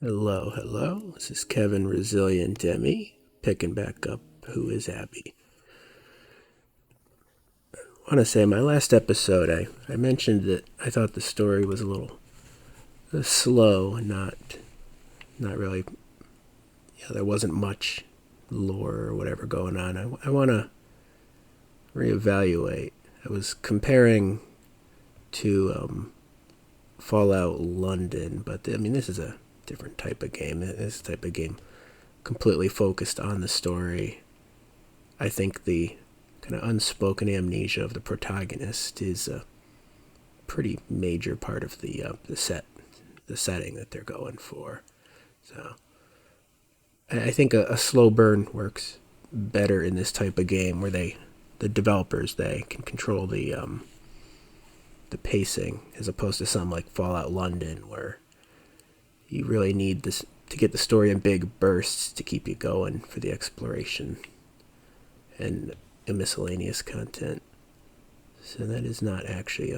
Hello, hello. This is Kevin Resilient Demi, picking back up Who is Abby. I want to say my last episode, I mentioned that I thought the story was a little slow and not really, there wasn't much lore or whatever going on. I want to reevaluate. I was comparing to Fallout London, but this is a different type of game. This type of game completely focused on the story. I think the kind of unspoken amnesia of the protagonist is a pretty major part of the setting that they're going for. So I think a slow burn works better in this type of game where the developers, they can control the pacing, as opposed to some like Fallout London where you really need this to get the story in big bursts to keep you going for the exploration and miscellaneous content. So that is not actually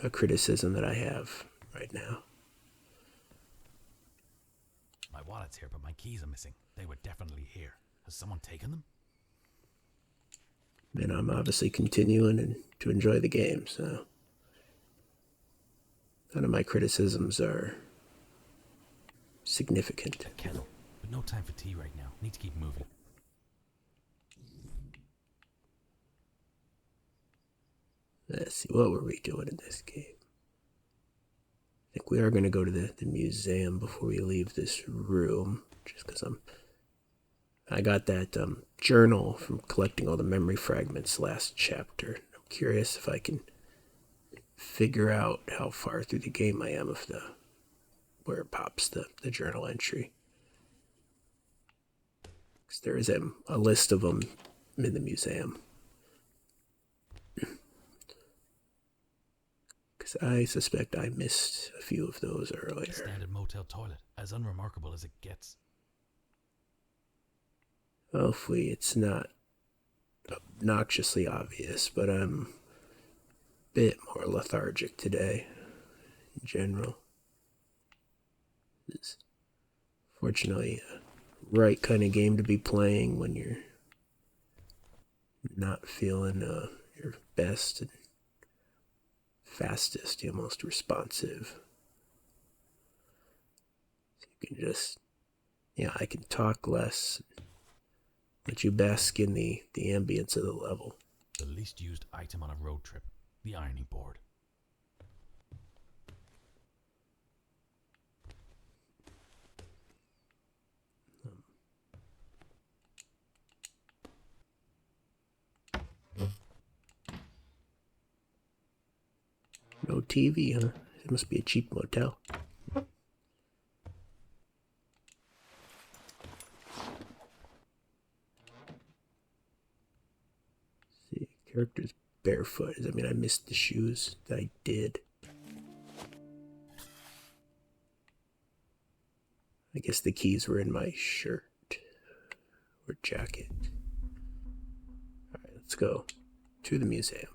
a criticism that I have right now. My wallet's here, but my keys are missing. They were definitely here. Has someone taken them? And I'm obviously continuing to enjoy the game, so none of my criticisms are significant. A kettle, but no time for tea right now. Need to keep moving. Let's see, what were we doing in this game? I think we are going to go to the museum before we leave this room, just because I got that journal from collecting all the memory fragments last chapter. I'm curious if I can figure out how far through the game I am of where it pops the journal entry. Because there is a list of them in the museum. Because I suspect I missed a few of those earlier. Standard motel toilet, as unremarkable as it gets. Hopefully it's not obnoxiously obvious, but I'm a bit more lethargic today in general. It's fortunately a right kind of game to be playing when you're not feeling your best and fastest, most responsive. So you can just, I can talk less, let you bask in the ambience of the level. The least used item on a road trip, the ironing board. No TV, huh? It must be a cheap motel. See, character's barefoot. I missed the shoes. I did. I guess the keys were in my shirt or jacket. Alright, let's go to the museum.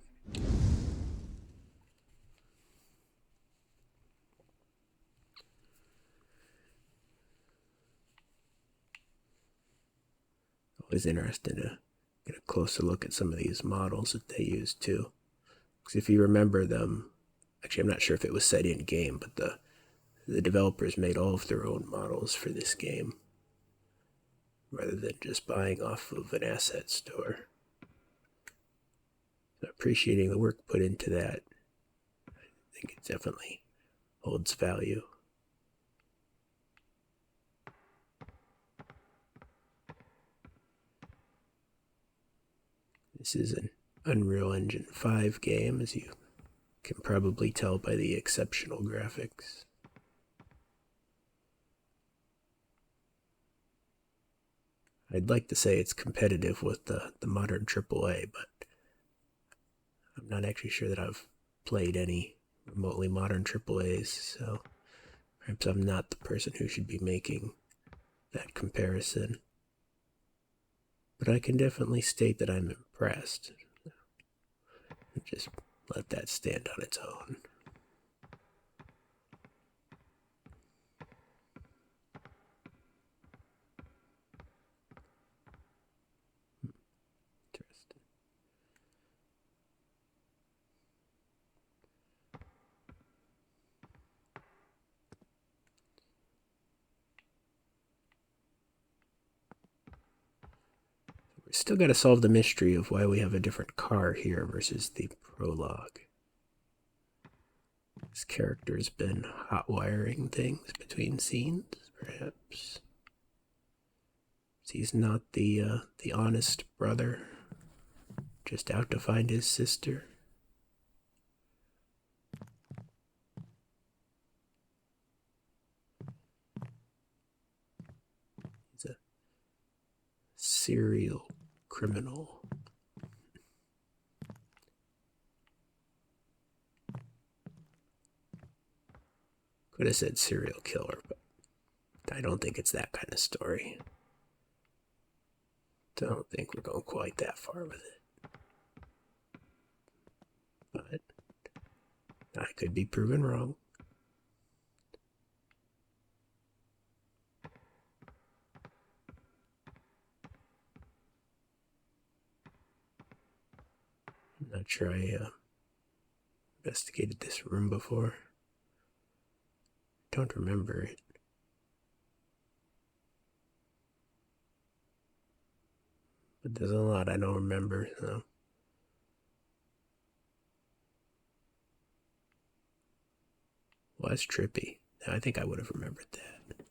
Always interesting to get a closer look at some of these models that they use too. Because if you remember them, actually I'm not sure if it was set in game, but the developers made all of their own models for this game rather than just buying off of an asset store. So appreciating the work put into that, I think it definitely holds value. This is an Unreal Engine 5 game, as you can probably tell by the exceptional graphics. I'd like to say it's competitive with the modern AAA, but I'm not actually sure that I've played any remotely modern AAAs, so perhaps I'm not the person who should be making that comparison. But I can definitely state that I'm impressed. Just let that stand on its own. We still got to solve the mystery of why we have a different car here versus the prologue. This character's been hot wiring things between scenes, perhaps. He's not the honest brother, just out to find his sister. He's a serial criminal. Could have said serial killer, but I don't think it's that kind of story. Don't think we're going quite that far with it. But I could be proven wrong. I'm not sure I investigated this room before. Don't remember it. But there's a lot I don't remember, so. Well, that's trippy. I think I would have remembered that.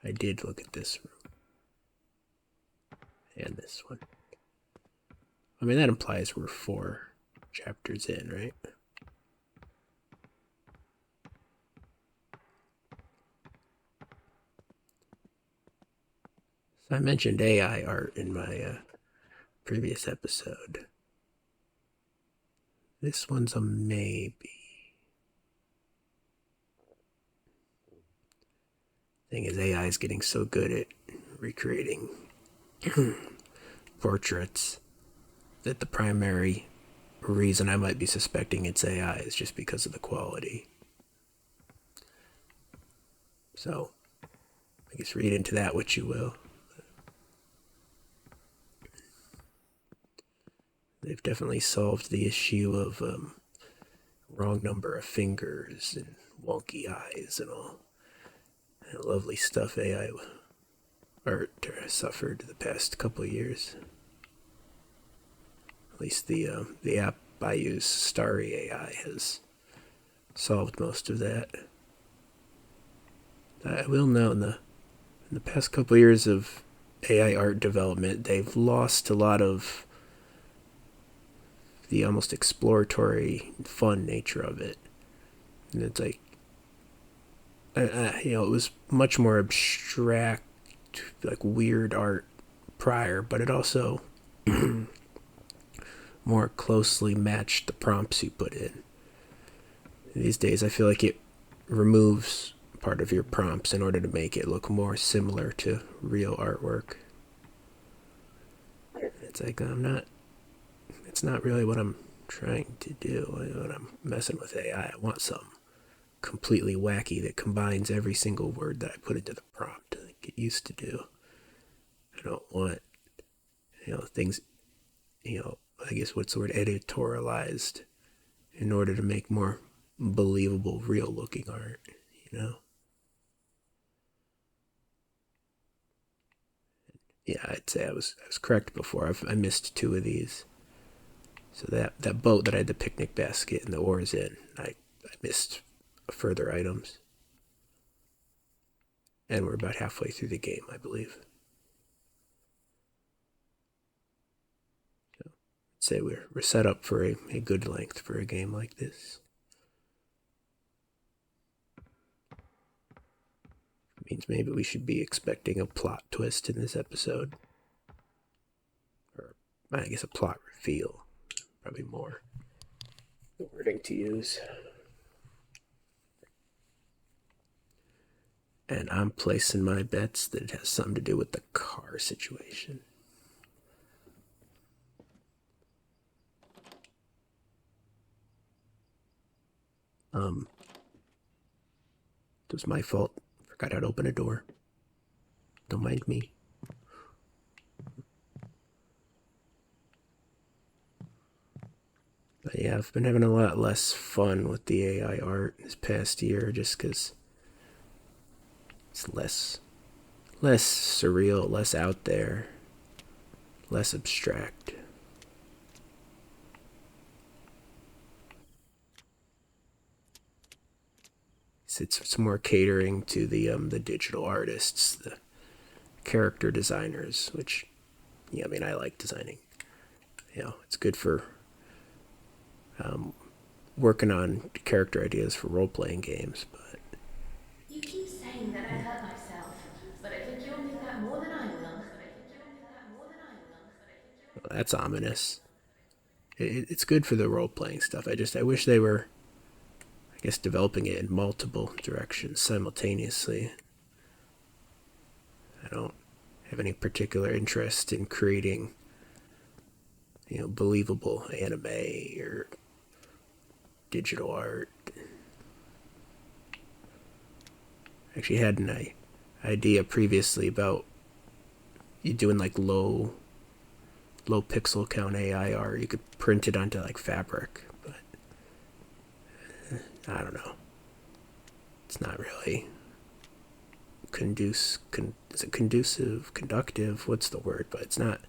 I did look at this room. And this one. I mean, that implies we're 4 chapters in, right? So I mentioned AI art in my previous episode. This one's a maybe. Thing is, AI is getting so good at recreating portraits that the primary reason I might be suspecting it's AI is just because of the quality. So, I guess read into that what you will. They've definitely solved the issue of wrong number of fingers and wonky eyes and all that lovely stuff AI art suffered the past couple of years. At least the app I use, Starry AI, has solved most of that. I will note in the past couple of years of AI art development, they've lost a lot of the almost exploratory, fun nature of it. And it's like, it was much more abstract, like weird art prior, but it also more closely matched the prompts you put in. These days, I feel like it removes part of your prompts in order to make it look more similar to real artwork. It's like, it's not really what I'm trying to do when I'm messing with AI. I want something completely wacky that combines every single word that I put into the prompt, like it used to do. I don't want, things, I guess what's the word, editorialized in order to make more believable, real looking art, Yeah, I'd say I was correct before. I missed 2 of these. So that boat that I had the picnic basket and the oars in, I missed further items. And we're about halfway through the game, I believe. So I'd say we're set up for a good length for a game like this. Means maybe we should be expecting a plot twist in this episode. Or, I guess, a plot reveal. Probably more the wording to use. And I'm placing my bets that it has something to do with the car situation. It was my fault. Forgot how to open a door. Don't mind me. But yeah, I've been having a lot less fun with the AI art this past year just because it's less less surreal, less out there, less abstract. It's more catering to the digital artists, the character designers, which, yeah, I mean, I like designing. It's good for working on character ideas for role playing games. But You keep saying that I hurt myself, but I think you'll admit that more than I will. But I think you'll admit that more than I will. But I think you'll admit well, that's ominous. It's good for the role playing stuff. I wish they were, I guess, developing it in multiple directions simultaneously. I don't have any particular interest in creating, believable anime or digital art. I actually had an idea previously about you doing like low pixel count AI art. You could print it onto like fabric, but I don't know. It's not really is it conducive, conductive? What's the word? But it's not.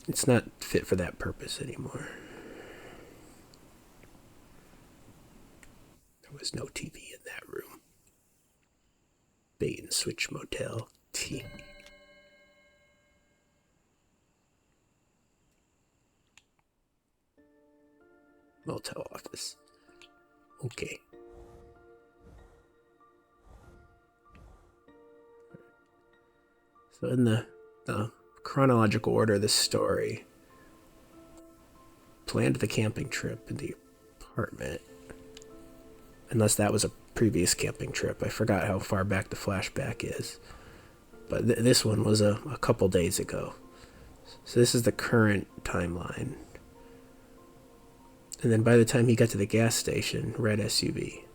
It's not fit for that purpose anymore. There was no TV in that room. Bait and switch motel. TV. Motel office. Okay. So in the chronological order of this story, planned the camping trip in the apartment. Unless that was a previous camping trip. I forgot how far back the flashback is. But this one was a couple days ago. So this is the current timeline. And then by the time he got to the gas station, red SUV.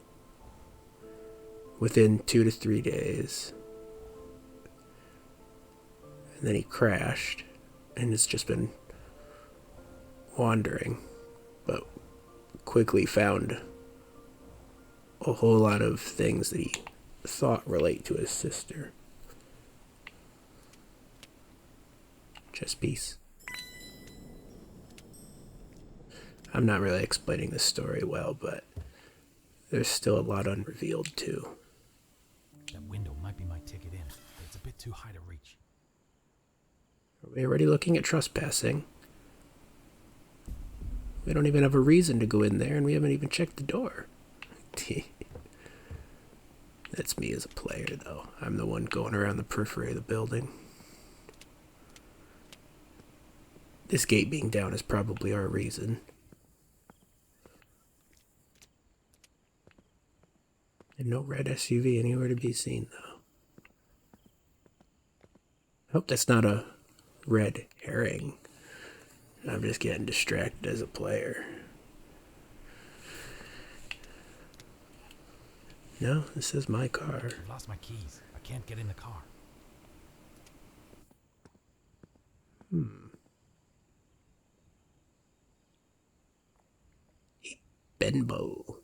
Within 2 to 3 days. And then he crashed. And it's just been wandering. But quickly found a whole lot of things that he thought relate to his sister. Chess piece. I'm not really explaining this story well, but there's still a lot unrevealed too. That window might be my ticket in, but it's a bit too high to reach. Are we already looking at trespassing? We don't even have a reason to go in there, and we haven't even checked the door. That's me as a player, though. I'm the one going around the periphery of the building. This gate being down is probably our reason. And no red SUV anywhere to be seen, though. I hope that's not a red herring. I'm just getting distracted as a player. No, this is my car. I've lost my keys. I can't get in the car. Benbow.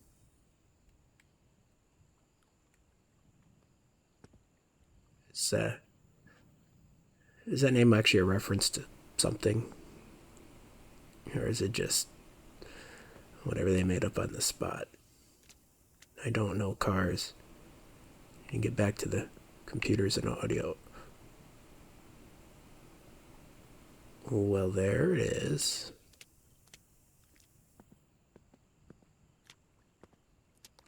Is that name actually a reference to something? Or is it just whatever they made up on the spot? I don't know cars. And get back to the computers and audio. Well, there it is.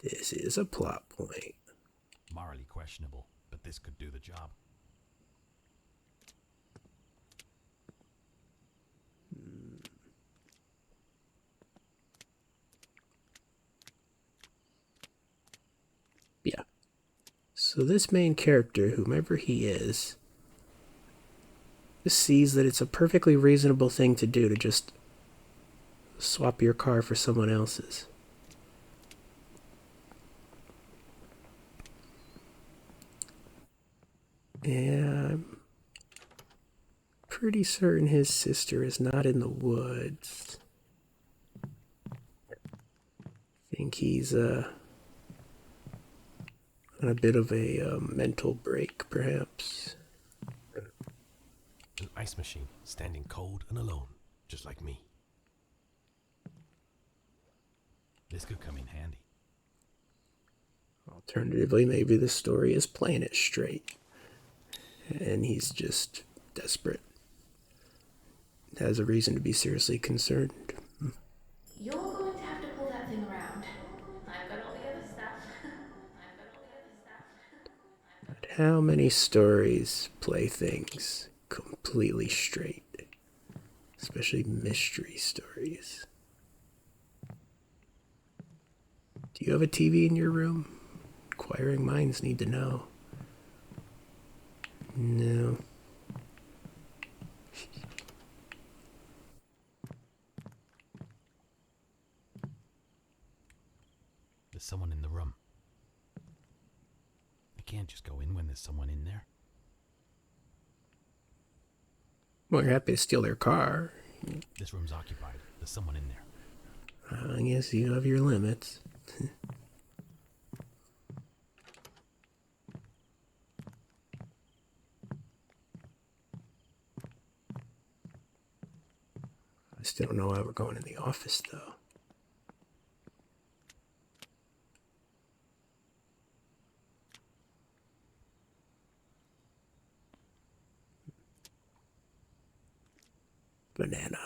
This is a plot point. Morally questionable, but this could do the job. Yeah. So this main character, whomever he is, sees that it's a perfectly reasonable thing to do to just swap your car for someone else's. Yeah, I'm pretty certain his sister is not in the woods. I think he's On a bit of a mental break, perhaps. An ice machine, standing cold and alone, just like me. This could come in handy. Alternatively, maybe the story is playing it straight. And he's just desperate. Has a reason to be seriously concerned. You're going to have to pull that thing around. I've got all the other stuff. I've got all the other stuff. But how many stories play things completely straight? Especially mystery stories. Do you have a TV in your room? Inquiring minds need to know. No. There's someone in the room. I can't just go in when there's someone in there. Well, you're happy to steal their car. This room's occupied. There's someone in there. I guess you have your limits. I still don't know why we're going in the office, though. Banana.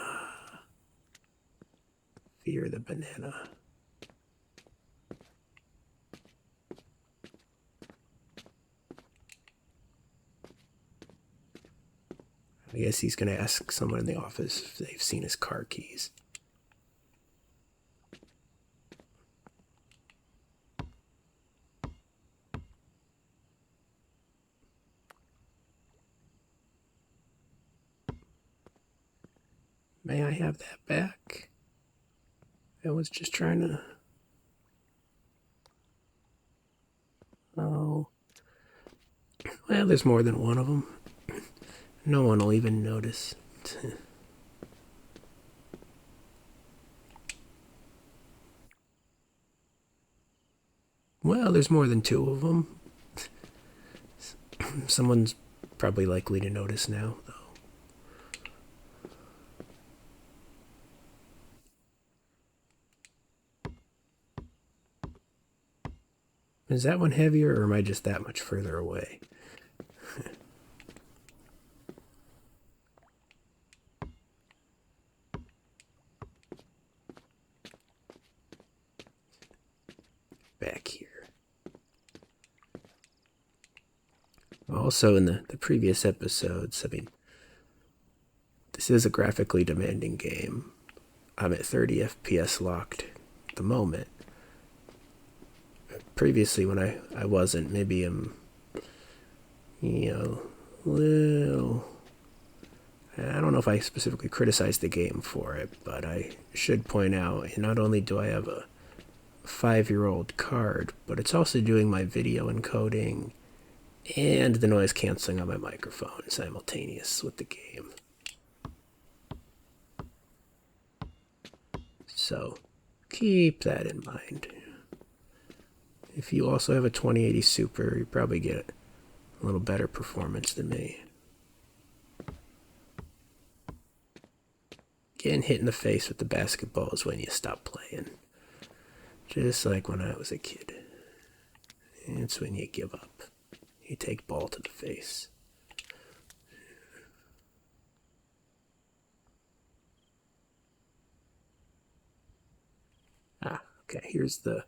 Fear the banana. I guess he's going to ask someone in the office if they've seen his car keys. May I have that back? I was just trying to... Oh. Well, there's more than one of them. No one will even notice. Well, there's more than two of them. Someone's probably likely to notice now, though. Is that one heavier, or am I just that much further away? Back here. Also, in the previous episodes, I mean, this is a graphically demanding game. I'm at 30 FPS locked at the moment. Previously, when I wasn't, maybe I'm, little... I don't know if I specifically criticized the game for it, but I should point out, not only do I have a 5-year-old card, but it's also doing my video encoding and the noise canceling on my microphone simultaneous with the game. So keep that in mind. If you also have a 2080 Super, you probably get a little better performance than me. Getting hit in the face with the basketball is when you stop playing. Just like when I was a kid. It's when you give up. You take ball to the face. Okay, here's the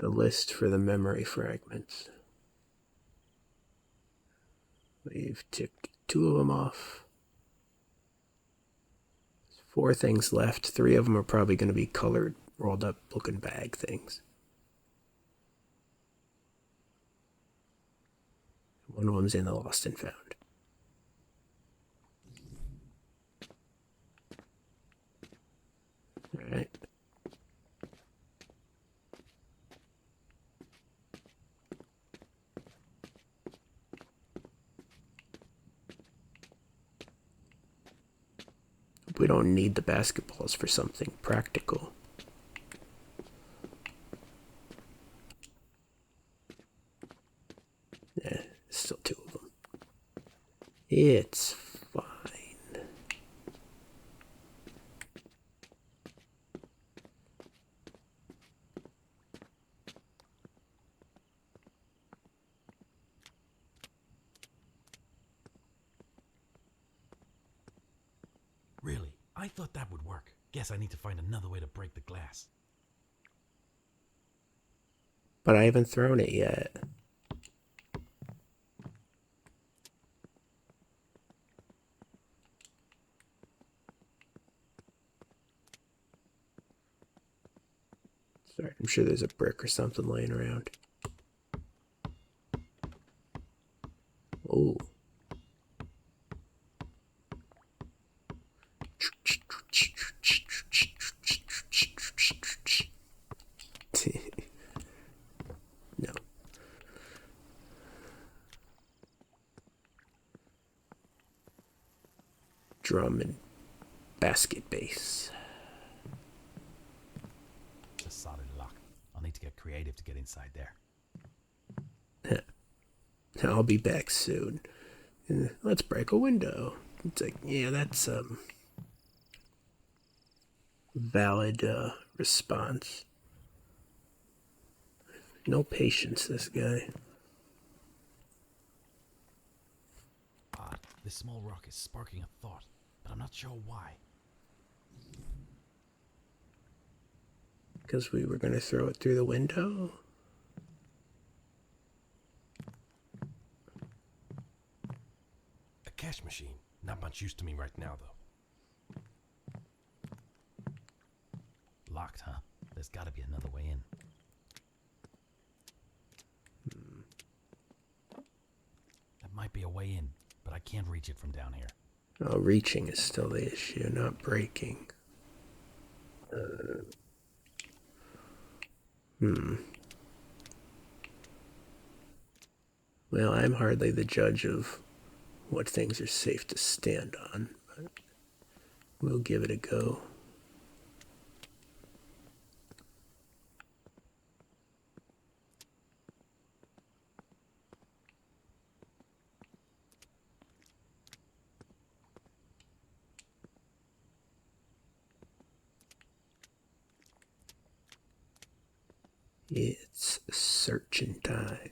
list for the memory fragments. We've ticked 2 of them off. There's 4 things left. 3 of them are probably going to be colored, rolled up looking bag things. One of them's in the lost and found. Alright. We don't need the basketballs for something practical. It's fine. Really? I thought that would work. Guess I need to find another way to break the glass. But I haven't thrown it yet. Sorry, I'm sure there's a brick or something laying around. Oh. No. Drum and basket base. It's a solid lock. I'll need to get creative to get inside there. I'll be back soon. Let's break a window. It's like, yeah, that's valid response. No patience, this guy. Odd. This small rock is sparking a thought, but I'm not sure why. Because we were going to throw it through the window? A cash machine. Not much use to me right now, though. Locked, huh? There's gotta be another way in. That might be a way in, but I can't reach it from down here. Oh, reaching is still the issue, not breaking. Well, I'm hardly the judge of what things are safe to stand on, but we'll give it a go. It's searching time.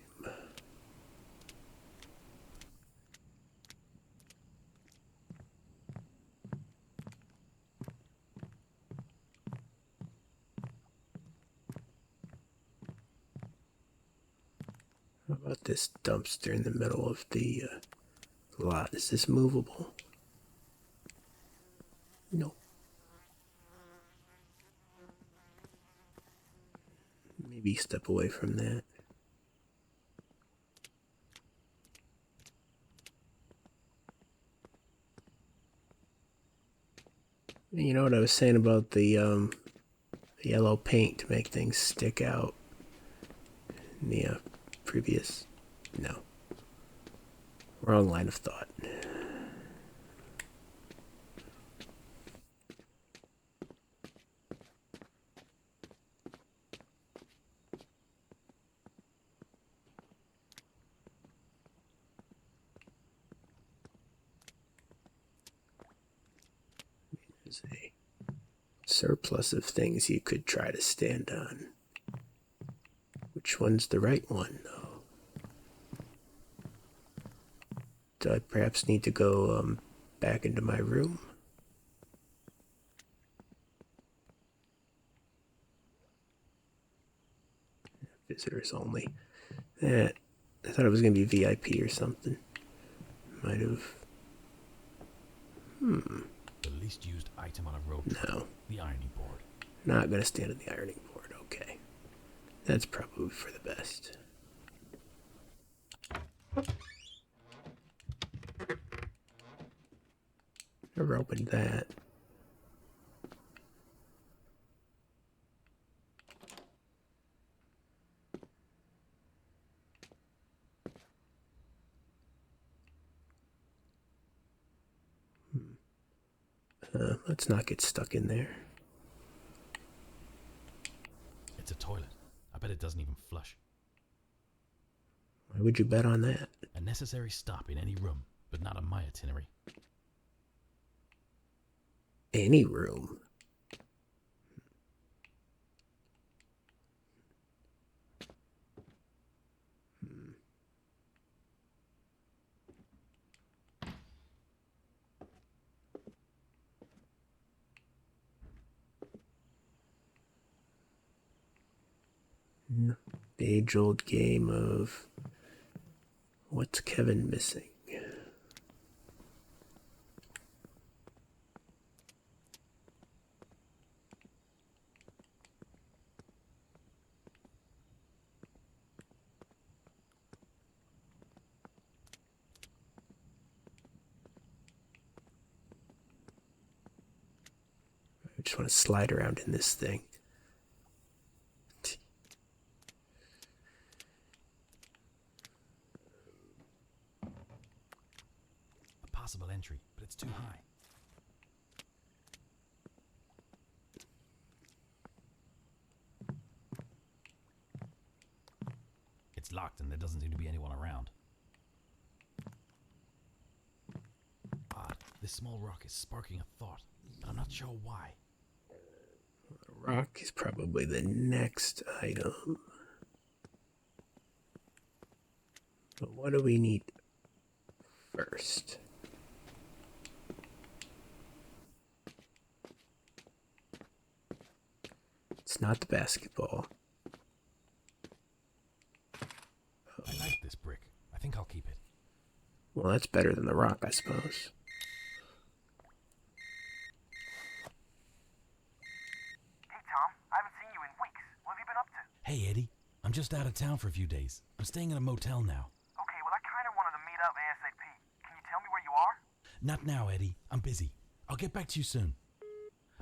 How about this dumpster in the middle of the lot? Is this movable? No. Maybe step away from that. You know what I was saying about the yellow paint to make things stick out in the previous? No. Wrong line of thought. There's a surplus of things you could try to stand on. Which one's the right one, though? Do I perhaps need to go back into my room? Visitors only. I thought it was going to be VIP or something. Might have. The least used item on a road trip. No. The ironing board. Not going to stand on the ironing board. Okay. That's probably for the best. Never opened that. Let's not get stuck in there. It's a toilet. I bet it doesn't even flush. Why would you bet on that? A necessary stop in any room. but not on my itinerary. Any room. The age-old game of what's Kevin missing? I just want to slide around in this thing. A possible entry, but it's too high. It's locked and there doesn't seem to be anyone around. Odd. This small rock is sparking a thought, but I'm not sure why. Rock is probably the next item. But what do we need first? It's not the basketball. I like this brick. I think I'll keep it. Well, that's better than the rock, I suppose. Hey, Tom. I haven't seen you in weeks. What have you been up to? Hey, Eddie. I'm just out of town for a few days. I'm staying in a motel now. Okay, well, I kind of wanted to meet up ASAP. Can you tell me where you are? Not now, Eddie. I'm busy. I'll get back to you soon.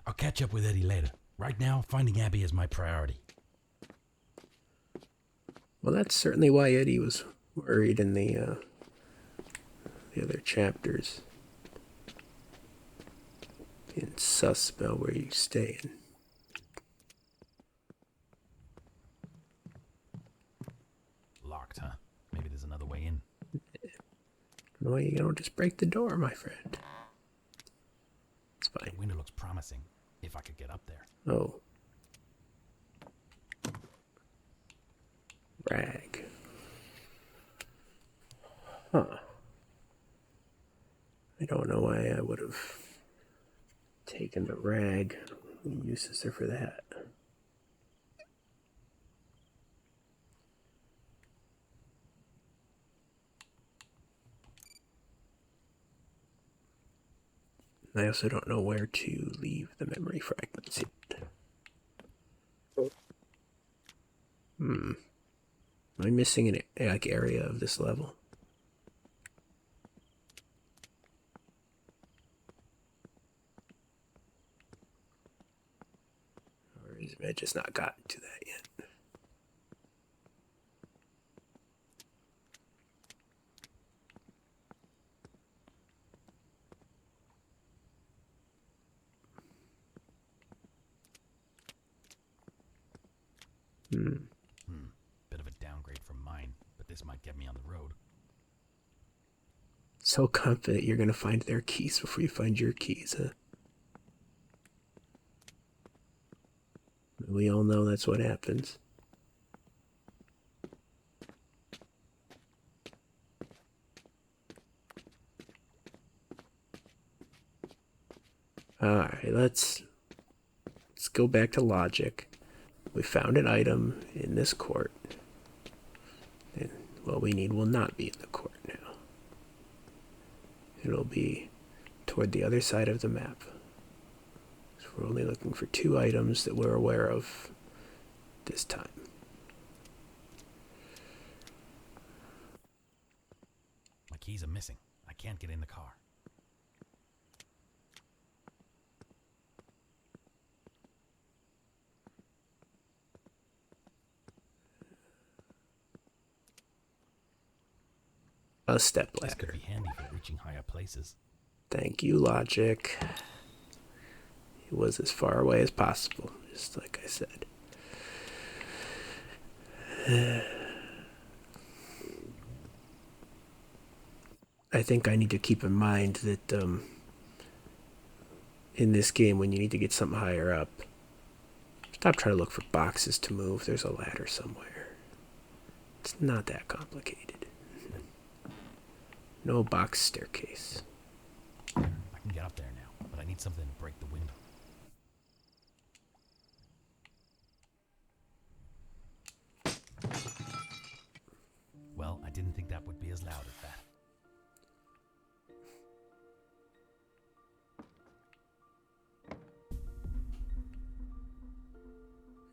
I'll catch up with Eddie later. Right now, finding Abby is my priority. Well, that's certainly why Eddie was worried in the other chapters. Being sus about where you staying. Locked, huh? Maybe there's another way in. No, you don't just break the door, my friend. It's fine. The window looks promising, if I could get up there. Oh. Rag. Huh. I don't know why I would have taken the rag. What use is there for that? I also don't know where to leave the memory fragments yet. Am I missing an area of this level? Or have I just not gotten to that yet? Bit of a downgrade from mine, but this might get me on the road. So confident you're gonna find their keys before you find your keys, huh? We all know that's what happens. Alright, let's go back to logic. We found an item in this court. And what we need will not be in the court now. It'll be toward the other side of the map. So we're only looking for 2 items that we're aware of this time. My keys are missing. I can't get in the car. A step This could ladder. be handy for reaching higher places. Thank you, logic. It was as far away as possible, just like I said. I think I need to keep in mind that in this game, when you need to get something higher up, stop trying to look for boxes to move. There's a ladder somewhere. It's not that complicated. No box staircase. I can get up there now, but I need something to break the window. Well, I didn't think that would be as loud as that.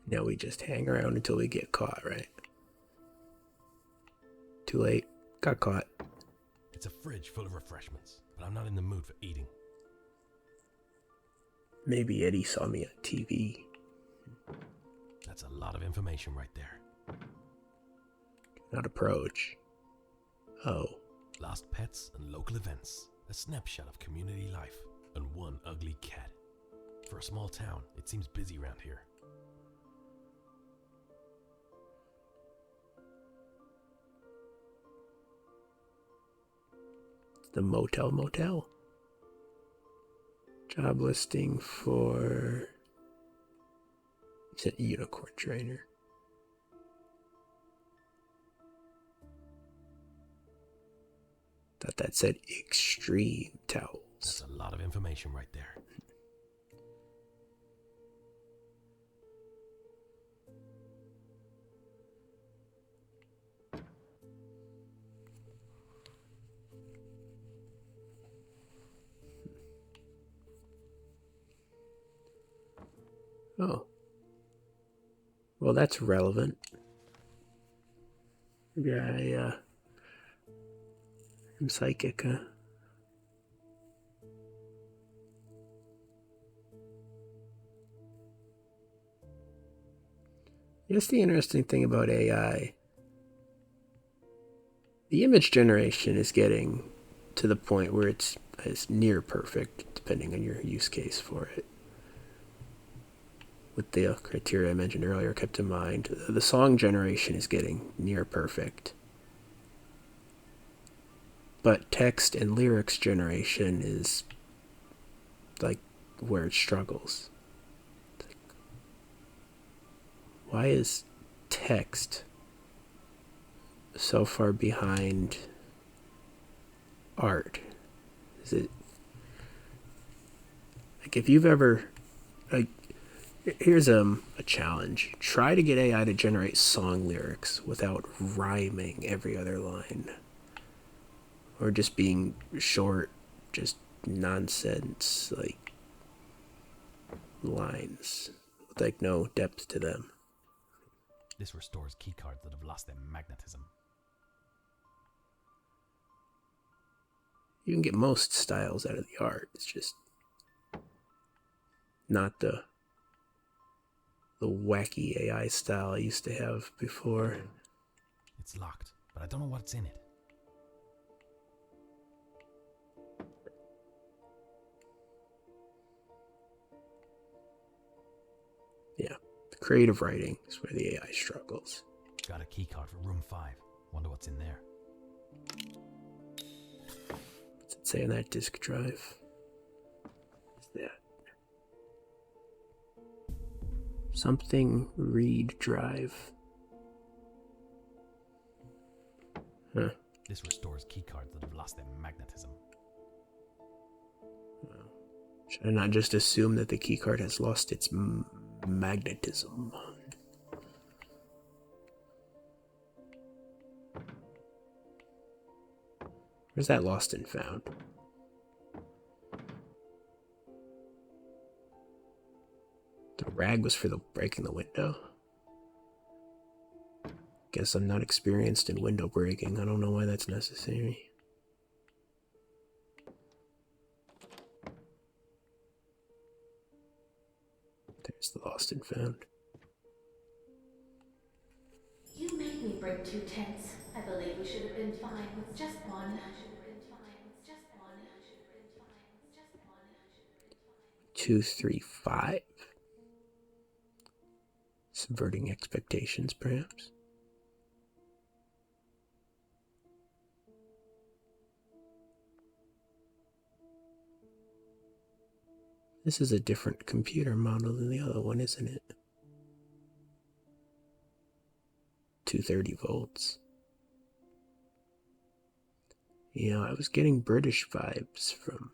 Now we just hang around until we get caught, right? Too late. Got caught. It's a fridge full of refreshments, but I'm not in the mood for eating. Maybe Eddie saw me on TV. That's a lot of information right there. Not approach. Oh. Lost pets and local events. A snapshot of community life. And one ugly cat. For a small town, it seems busy around here. The motel. Job listing for... It's a unicorn trainer. Thought that said extreme towels. That's a lot of information right there. Oh. Well, that's relevant. Yeah, I'm psychic, huh? Here's the interesting thing about AI. The image generation is getting to the point where it's near perfect, depending on your use case for it. With the criteria I mentioned earlier kept in mind, the song generation is getting near perfect. But text and lyrics generation is like where it struggles. Like, why is text so far behind art? Is it like if you've ever like here's a challenge. Try to get AI to generate song lyrics without rhyming every other line. Or just being short, just nonsense, like, lines. With, like, no depth to them. This restores keycards that have lost their magnetism. You can get most styles out of the art. It's just not the wacky AI style I used to have before. It's locked, but I don't know what's in it. Yeah, the creative writing is where the AI struggles. Got a keycard for room 5. Wonder what's in there. What's it say on that disk drive? What's that? Something read drive. Huh. This restores keycards that have lost their magnetism. Should I not just assume that the keycard has lost its magnetism? Where's that lost and found? The rag was for the breaking the window. Guess I'm not experienced in window breaking. I don't know why that's necessary. There's the lost and found. You made me bring 2 tents. I believe we should have been fine with just one. 235. Subverting expectations, perhaps. This is a different computer model than the other one, isn't it? 230 volts. You know, I was getting British vibes from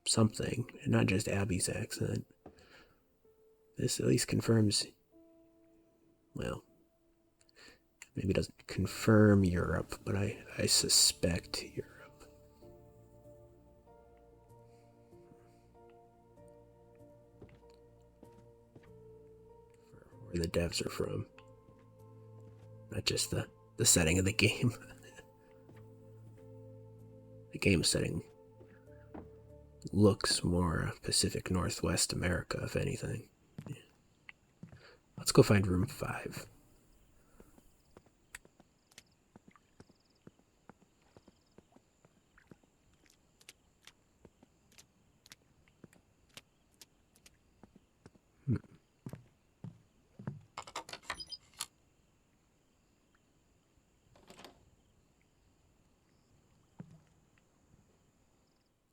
something, and not just Abby's accent. This at least confirms, well, maybe it doesn't confirm Europe, but I suspect Europe. Where the devs are from. Not just the setting of the game. The game setting looks more Pacific Northwest America, if anything. Yeah. Let's go find room 5.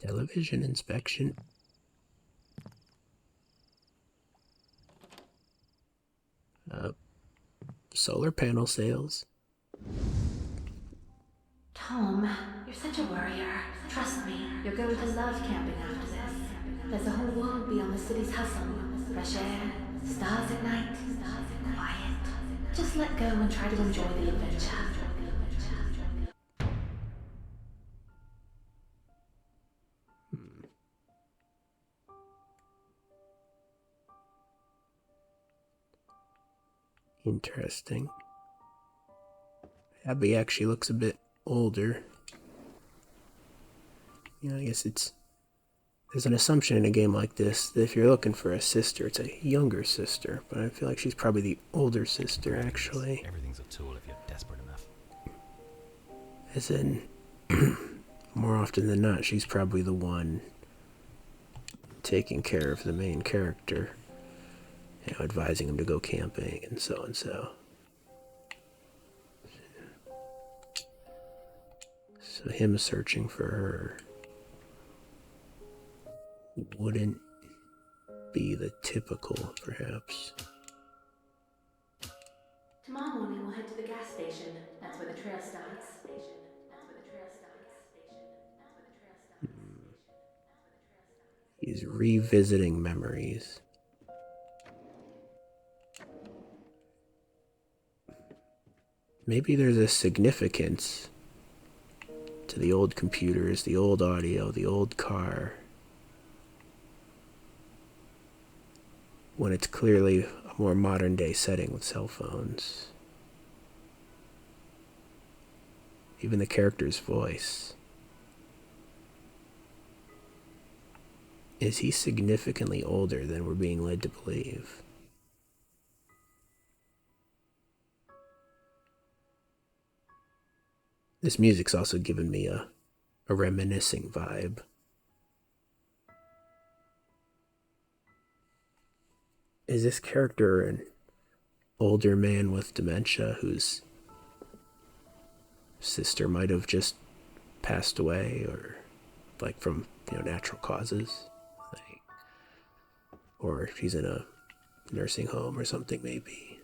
Television inspection. Solar panel sales. Tom, you're such a worrier. Trust me, you're going to love camping after this. There's a whole world beyond the city's hustle. Fresh air, stars at night, quiet. Just let go and try to enjoy the adventure. Interesting. Abby actually looks a bit older. You know, I guess there's an assumption in a game like this that if you're looking for a sister, it's a younger sister, but I feel like she's probably the older sister, actually. Everything's a tool if you're desperate enough. As in, more often than not, she's probably the one taking care of the main character. You know, advising him to go camping and so and so. So him searching for her wouldn't be the typical, perhaps. Tomorrow morning we'll head to the gas station. That's where the trail starts. He's revisiting memories. Maybe there's a significance to the old computers, the old audio, the old car, when it's clearly a more modern day setting with cell phones. Even the character's voice. Is he significantly older than we're being led to believe? This music's also given me a reminiscing vibe. Is this character an older man with dementia whose sister might have just passed away, or like from, you know, natural causes? Like, or she's in a nursing home or something, maybe.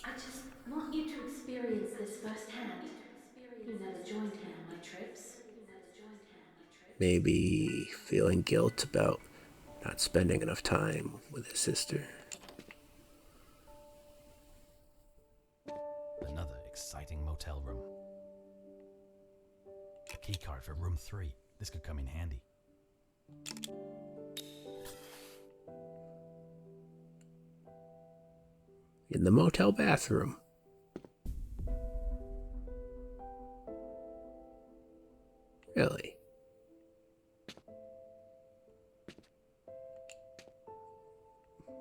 I just want you to experience this firsthand. You never joined me on my trips. Maybe feeling guilt about not spending enough time with his sister. Another exciting motel room. A key card for room 3. This could come in handy. In the motel bathroom. Really?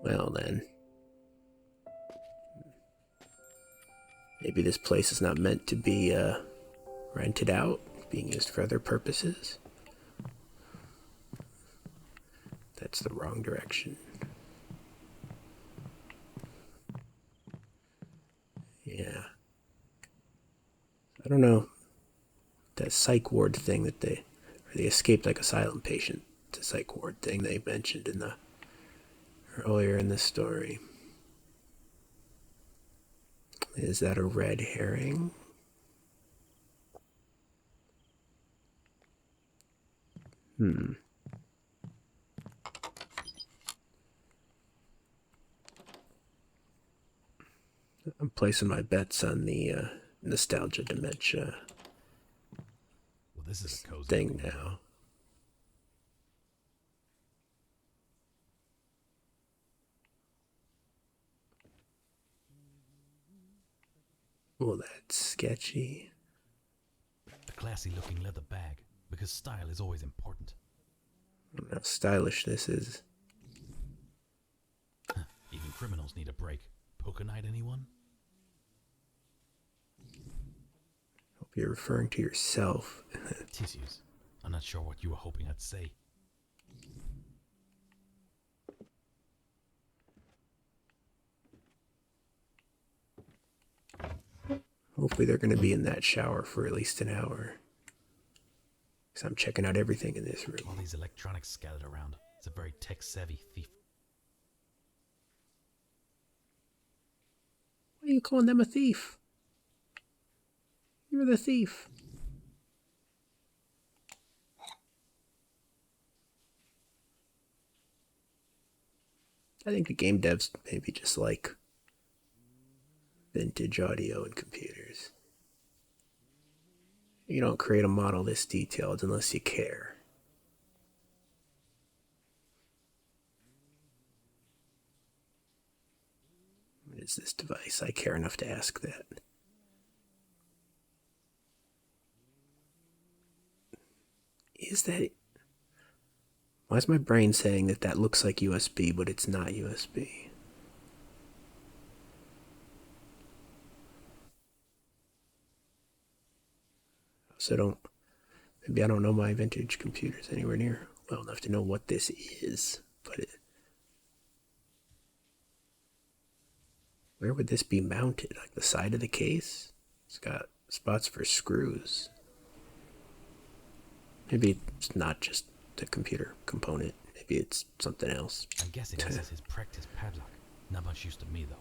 Well then. Maybe this place is not meant to be rented out, being used for other purposes. That's the wrong direction. Yeah. I don't know. That psych ward thing that they escaped like a silent patient psych ward thing they mentioned in the earlier in the story. Is that a red herring? I'm placing my bets on the nostalgia dementia Well, this is a cozy thing looking room. now. Well, that's sketchy. A classy looking leather bag, because style is always important. I don't know how stylish this is. Even criminals need a break. Poker night, anyone? Hope you're referring to yourself. Tissues. I'm not sure what you were hoping I'd say. Hopefully they're going to be in that shower for at least an hour. Because I'm checking out everything in this All room. these electronics scattered around. It's a very tech-savvy thief. Why are you calling them a thief? You're the thief. I think the game devs maybe just like vintage audio and computers. You don't create a model this detailed unless you care. What is this device? I care enough to ask that. Is that... Why is my brain saying that that looks like USB, but it's not USB? So don't... Maybe I don't know my vintage computers anywhere near well enough to know what this is, but where would this be mounted? Like the side of the case? It's got spots for screws. Maybe it's not just the computer component. Maybe it's something else. I'm guessing this is his practice padlock. Not much use to me, though.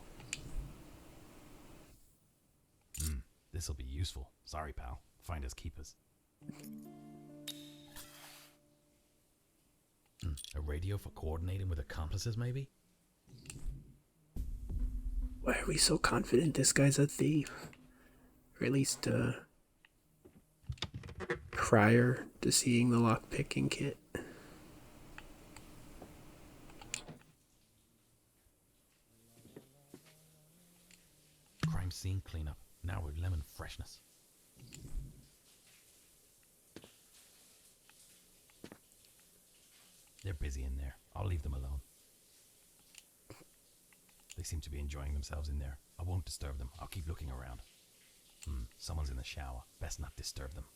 This'll be useful. Sorry, pal. Finders keepers. A radio for coordinating with accomplices, maybe? Why are we so confident this guy's a thief? Or at least, prior to seeing the lockpicking kit. Crime scene cleanup. Now with lemon freshness. They're busy in there. I'll leave them alone. They seem to be enjoying themselves in there. I won't disturb them. I'll keep looking around. Someone's in the shower. Best not disturb them.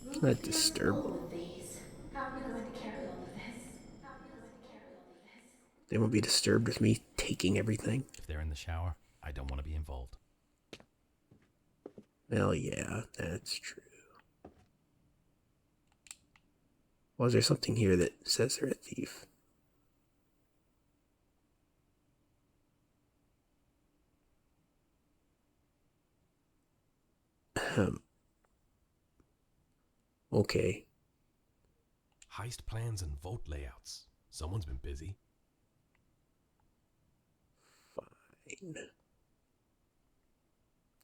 It's not disturbing. All of these. How are you going to carry all of this? How are you going to carry all of this? They won't be disturbed with me taking everything. If they're in the shower, I don't want to be involved. Well, yeah, that's true. Was there something here that says they're a thief? Okay. Heist plans and vote layouts. Someone's been busy. Fine.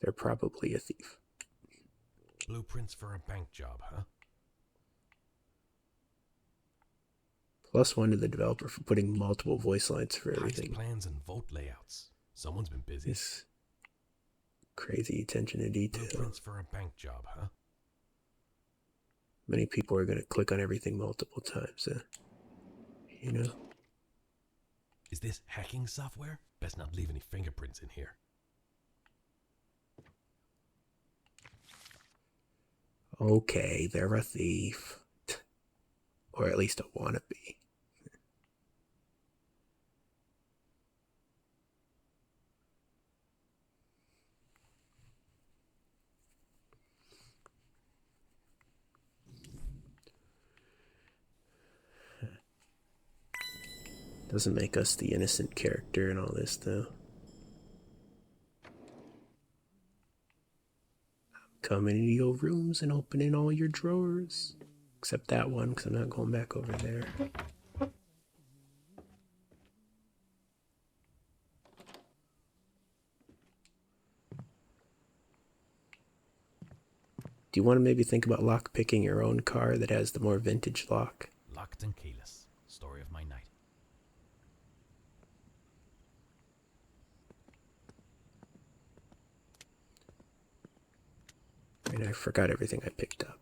They're probably a thief. Blueprints for a bank job, huh? +1 to the developer for putting multiple voice lines for Heist everything. plans and vote layouts. Someone's been busy. This crazy attention to detail. Blueprints for a bank job, huh? Many people are going to click on everything multiple times. You know? Is this hacking software? Best not leave any fingerprints in here. Okay, they're a thief. Or at least a wannabe. Doesn't make us the innocent character in all this, though. Coming into your rooms and opening all your drawers. Except that one, because I'm not going back over there. Do you want to maybe think about lock-picking your own car that has the more vintage lock? Locked and keyless. Story of my night. And I forgot everything I picked up.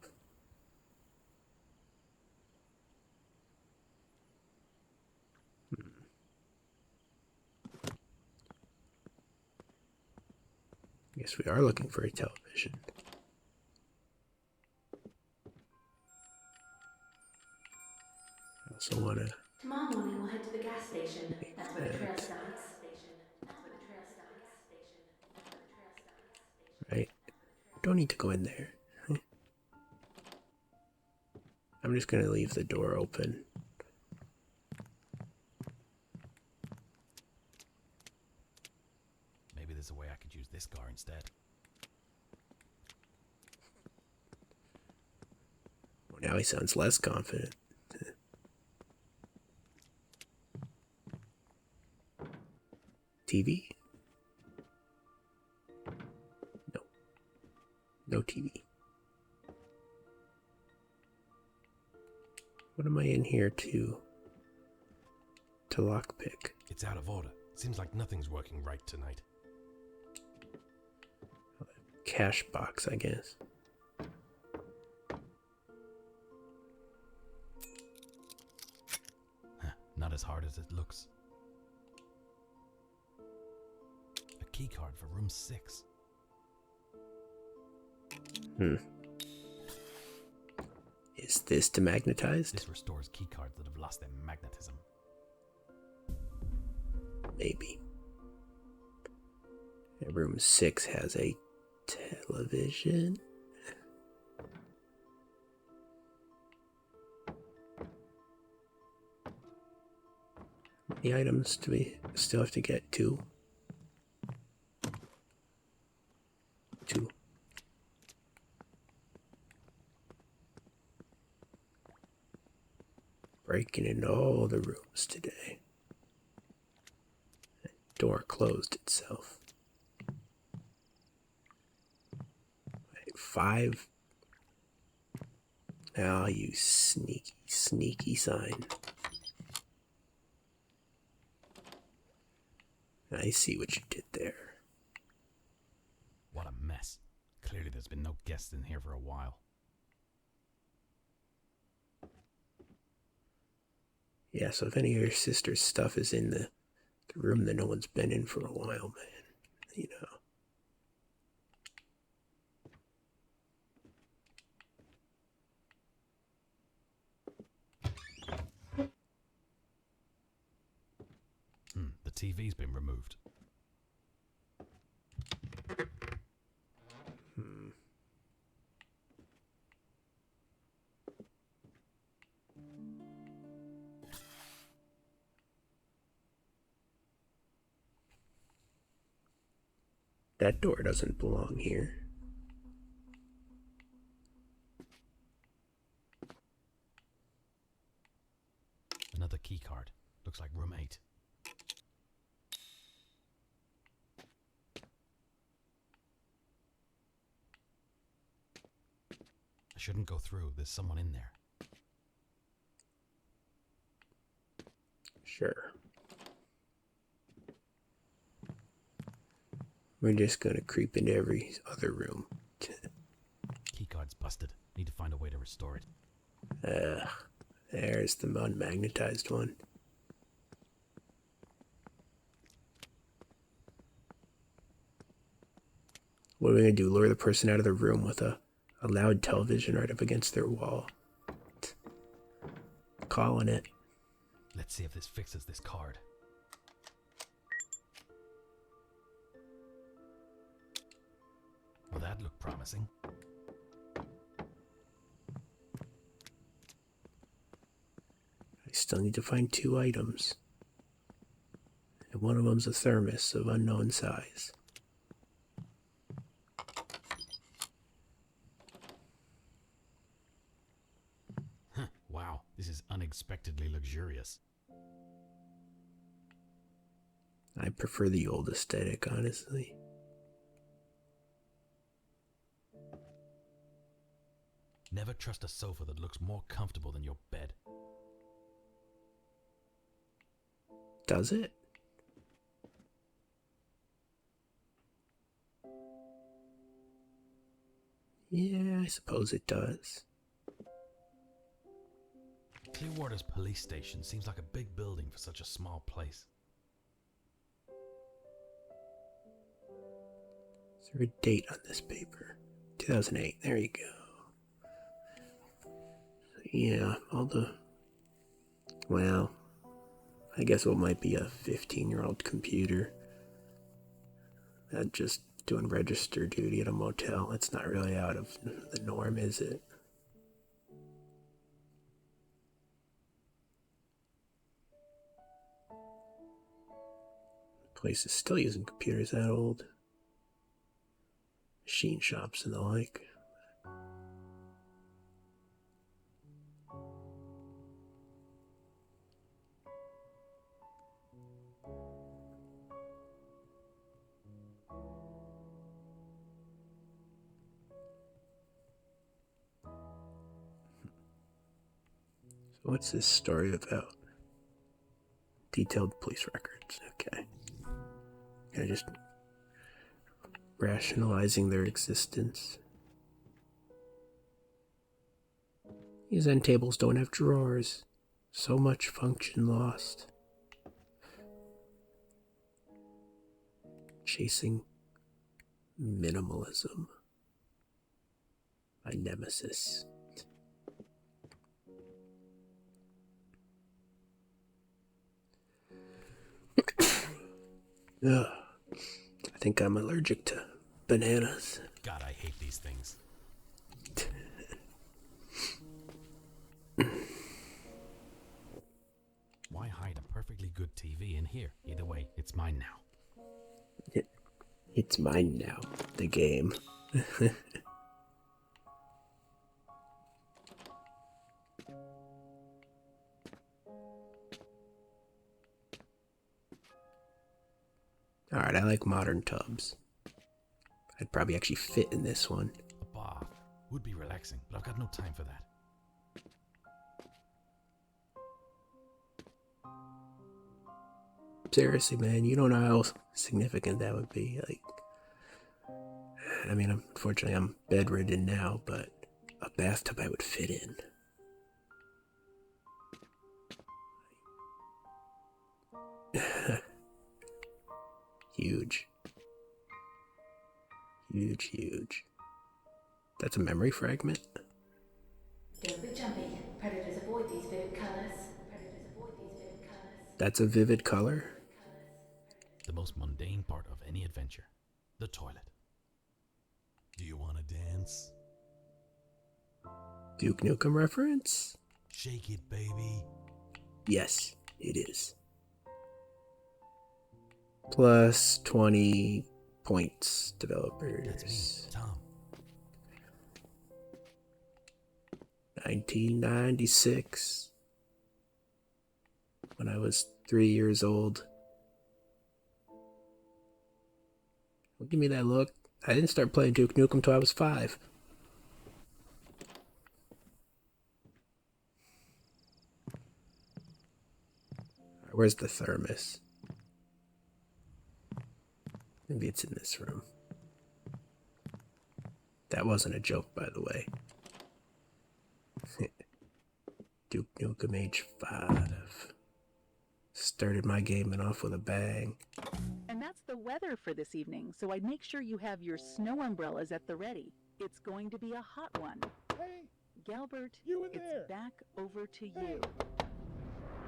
Guess we are looking for a television. I also want to... Tomorrow morning we'll head to the gas station. That's where the trail starts. Right? Don't need to go in there. I'm just going to leave the door open. Maybe there's a way I could use this car instead. Well, now he sounds less confident. TV? No. No TV. What am I in here to lockpick? It's out of order. Seems like nothing's working right tonight. Cash box, I guess. Not as hard as it looks. A key card for room 6. Is this demagnetized? This restores key cards that have lost their magnetism. Maybe. Room 6 has a television. How many items do we still have to get? 2? 2. Breaking into all the rooms today. That door closed itself. 5. Ah, you sneaky, sneaky sign. I see what you did there. What a mess. Clearly there's been no guests in here for a while. Yeah, so if any of your sister's stuff is in the room that no one's been in for a while, man, you know. The TV's been removed. That door doesn't belong here. Another key card. Looks like room 8. I shouldn't go through. There's someone in there. Sure. We're just gonna creep into every other room. Keycard's busted. Need to find a way to restore it. There's the unmagnetized one. What are we gonna do? Lure the person out of the room with a loud television right up against their wall? Calling it. Let's see if this fixes this card. Well, that looked promising. I still need to find 2 items. one of them's a thermos of unknown size. Wow, this is unexpectedly luxurious. I prefer the old aesthetic, honestly. Never trust a sofa that looks more comfortable than your bed. Does it? Yeah, I suppose it does. Clearwater's police station seems like a big building for such a small place. Is there a date on this paper? 2008. There you go. Yeah, well, I guess what might be a 15-year-old computer. That just doing register duty at a motel. It's not really out of the norm, is it? The place is still using computers that old. Machine shops and the like. So what's this story about? Detailed police records. Okay. They're just rationalizing their existence. These end tables don't have drawers. So much function lost. Chasing minimalism. My nemesis. Ugh. I think I'm allergic to bananas. God, I hate these things. Why hide a perfectly good TV in here? Either way, it's mine now. It's mine now. The game. Alright, I like modern tubs. I'd probably actually fit in this one. A bath would be relaxing, but I've got no time for that. Seriously, man, you don't know how significant that would be. Like, I mean, unfortunately, I'm bedridden now, but a bathtub I would fit in. Huge. Huge, huge. That's a memory fragment? Don't be jumpy. Predators avoid these vivid colors. That's a vivid color? The most mundane part of any adventure. The toilet. Do you want to dance? Duke Nukem reference? Shake it, baby. Yes, it is. Plus 20 points, developers. That's me, Tom. 1996. When I was 3 years old. Don't give me that look. I didn't start playing Duke Nukem until I was 5. Where's the thermos? Maybe it's in this room. That wasn't a joke, by the way. Duke Nukem age 5. Started my gaming off with a bang. And that's the weather for this evening, so I'd make sure you have your snow umbrellas at the ready. It's going to be a hot one. Hey, Galbert, you in it's there? back over to you.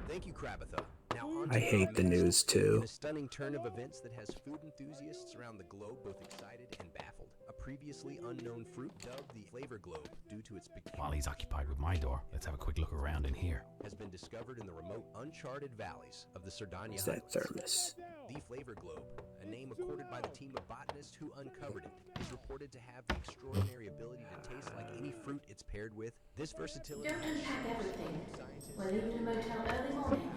Thank you, Krabatha. Now on I to hate our the main news story. too. In a stunning turn of events that has food enthusiasts around the globe both excited and baffled. A previously unknown fruit dubbed the Flavor Globe due to its While peculiar he's occupied with my door, let's have a quick look around in here. has been discovered in the remote, uncharted valleys of the Sardinia It's that Highlands. thermos. The Flavor Globe, a name accorded by the team of botanists who uncovered it, is reported to have the extraordinary ability to taste like any fruit it's paired with. This versatility Don't has unpack shown everything. scientists We're leaving the motel early morning,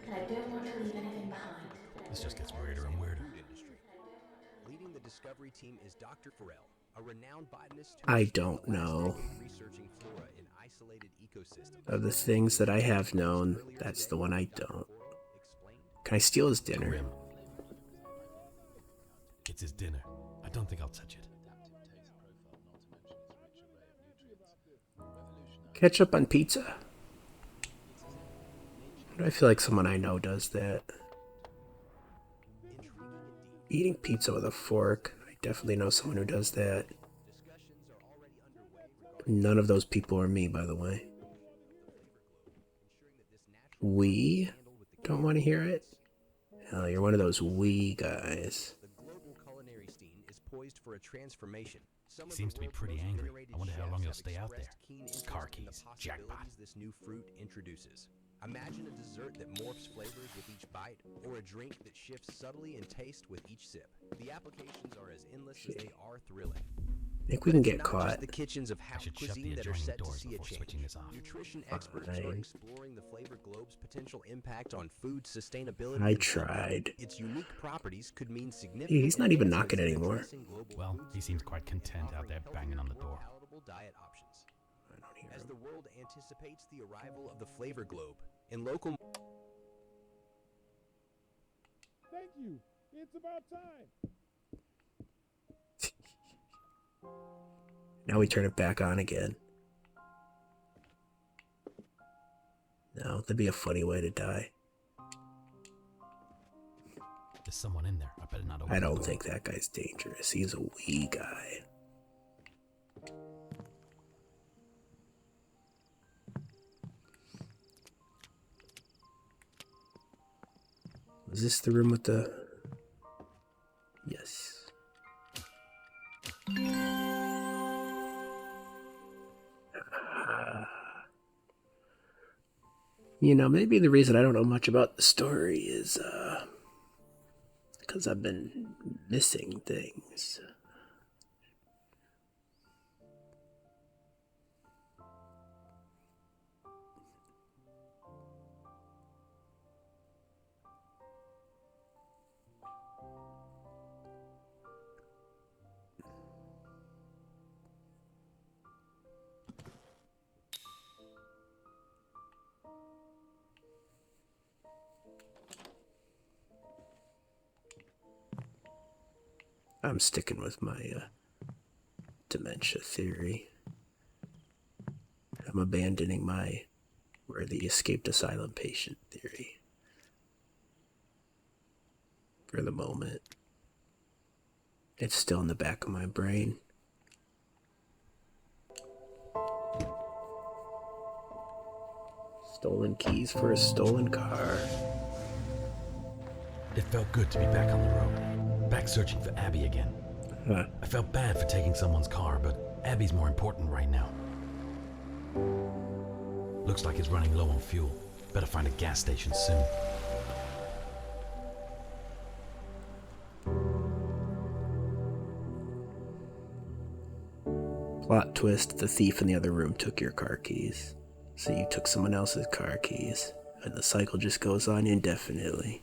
and I don't want to leave anything behind. This just gets weirder and weirder. food industry. Leading the discovery team is Dr. Farrell, a renowned botanist I who spent don't the last know. decade researching flora in isolated ecosystems. Of the things that I have known, that's the one I don't. Can I steal his dinner? Grim. It's his dinner. I don't think I'll touch it. Ketchup on pizza? I feel like someone I know does that. Eating pizza with a fork. I definitely know someone who does that. None of those people are me, by the way. We don't want to hear it? Hell, you're one of those we guys. The global culinary scene is poised for a transformation. Some He of seems the to be world's pretty most angry. venerated I wonder how chefs long he'll have stay out there. expressed keen interest Car in the keys. Jackpot. possibilities this new fruit introduces. Imagine a dessert that morphs flavors with each bite, or a drink that shifts subtly in taste with each sip. The applications are as endless as they are thrilling. I think we can It's get not caught. just the kitchens of I house should shut cuisine the that are adjoining set to doors see a before change. switching this off. Nutrition experts are Fine. exploring the Flavor Globe's potential impact on food sustainability. I and health. tried. Its unique properties could mean significant. He's not even advancements knocking in anymore. addressing global Well, food he seems quite content out offering there healthier, banging on the more door. palatable diet options. I don't hear As him. the world anticipates the arrival of the Flavor Globe in local Thank you. It's about time. Now we turn it back on again. No, that'd be a funny way to die. There's someone in there. I better not open I the don't door. think that guy's dangerous. He's a wee guy. Is this the room with the... Yes. You know, maybe the reason I don't know much about the story is, because I've been missing things. I'm sticking with my dementia theory. I'm abandoning my we're the escaped asylum patient theory for the moment. It's still in the back of my brain. Stolen keys for a stolen car. It felt good to be back on the road. Back searching for Abby again. Huh. I felt bad for taking someone's car, but Abby's more important right now. Looks like it's running low on fuel. Better find a gas station soon. Plot twist, the thief in the other room took your car keys. So you took someone else's car keys. And the cycle just goes on indefinitely.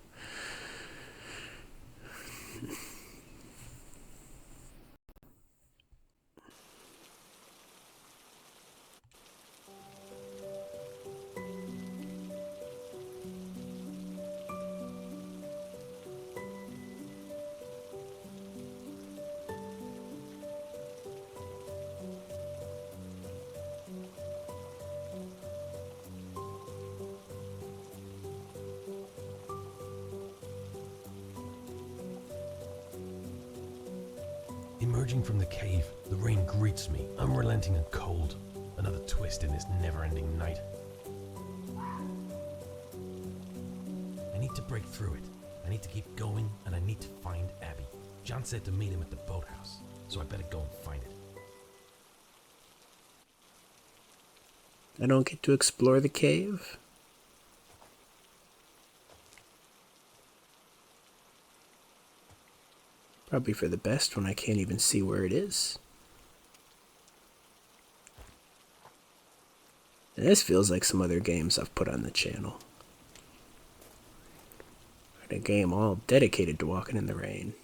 Emerging from the cave, the rain greets me, unrelenting and cold. Another twist in this never-ending night. I break through it. I need to keep going, and I need to find Abby. John said to meet him at the boathouse, so I better go and find it. I don't get to explore the cave? Probably for the best when I can't even see where it is. And this feels like some other games I've put on the channel. A game all dedicated to walking in the rain.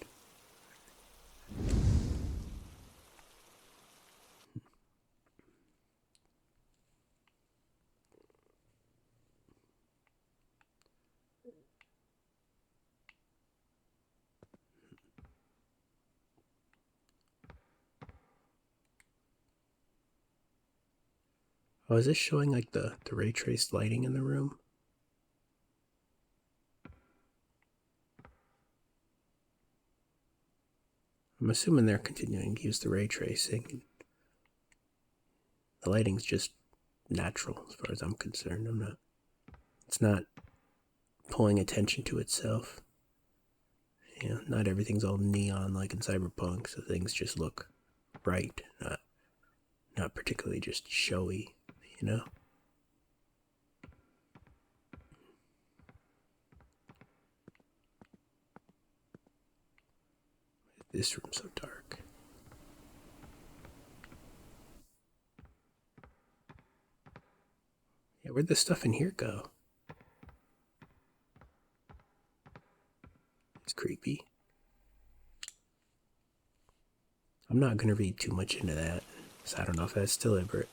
Oh, is this showing like the ray traced lighting in the room? I'm assuming they're continuing to use the ray tracing. The lighting's just natural as far as I'm concerned. It's not pulling attention to itself. You know, not everything's all neon like in Cyberpunk, so things just look bright, not particularly just showy, you know? This room's so dark. Yeah, where'd the stuff in here go? It's creepy. I'm not gonna read too much into that, so I don't know if that's deliberate.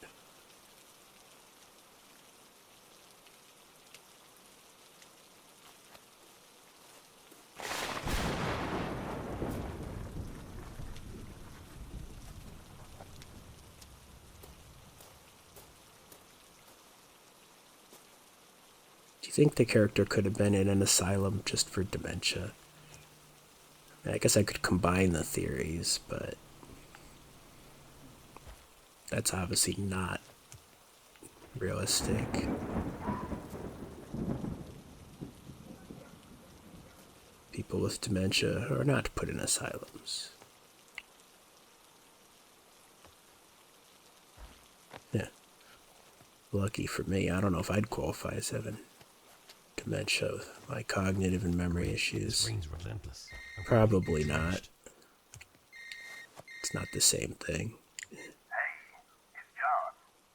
Do you think the character could have been in an asylum just for dementia? I guess I could combine the theories, but that's obviously not realistic. People with dementia are not put in asylums. Yeah. Lucky for me, I don't know if I'd qualify as having dementia with my cognitive and memory issues. This rain's relentless. I'm Probably completely not. drenched. It's not the same thing. Hey, it's John.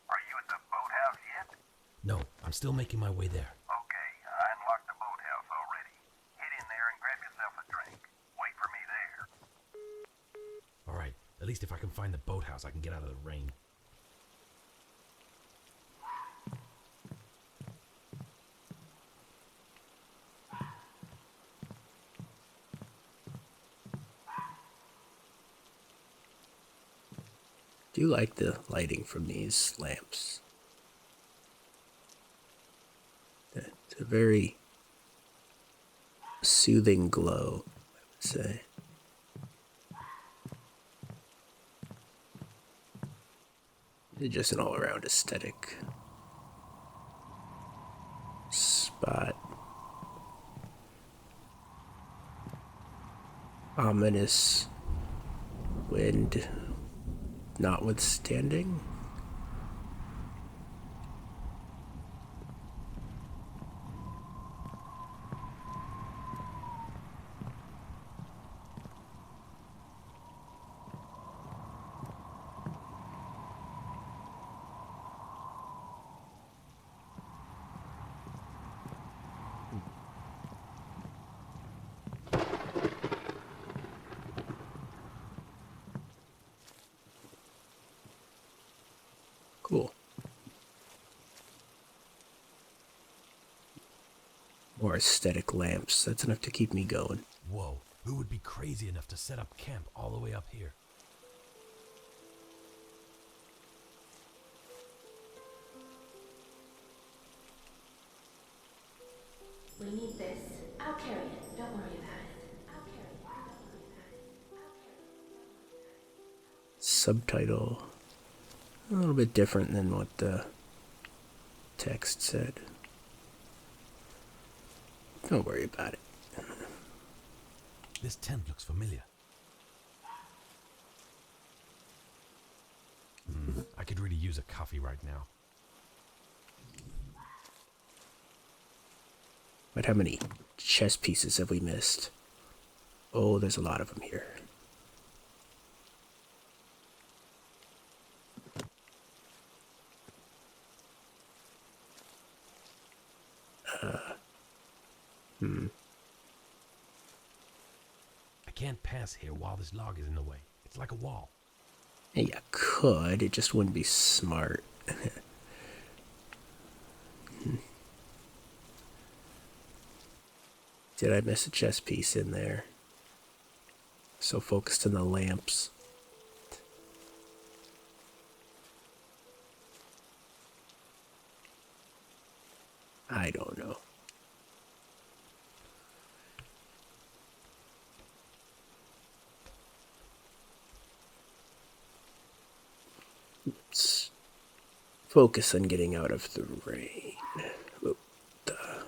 Are you at the boathouse yet? No, I'm still making my way there. Okay, I unlocked the boathouse already. Head in there and grab yourself a drink. Wait for me there. All right, at least if I can find the boathouse, I can get out of the rain. Do you like the lighting from these lamps? It's a very soothing glow, I would say. It's just an all-around aesthetic spot. Ominous wind notwithstanding. Cool. More aesthetic lamps. That's enough to keep me going. Whoa, who would be crazy enough to set up camp all the way up here? We need this. I'll carry it. Don't worry about it. I'll carry it. Don't worry about it. I'll carry it. Subtitle. A little bit different than what the text said. Don't worry about it. This tent looks familiar. I could really use a coffee right now. But how many chess pieces have we missed? Oh, there's a lot of them here. I can't pass here while this log is in the way. It's like a wall. Yeah, you could. It just wouldn't be smart. Did I miss a chess piece in there? So focused on the lamps. I don't know. Let's focus on getting out of the rain. Oh, duh.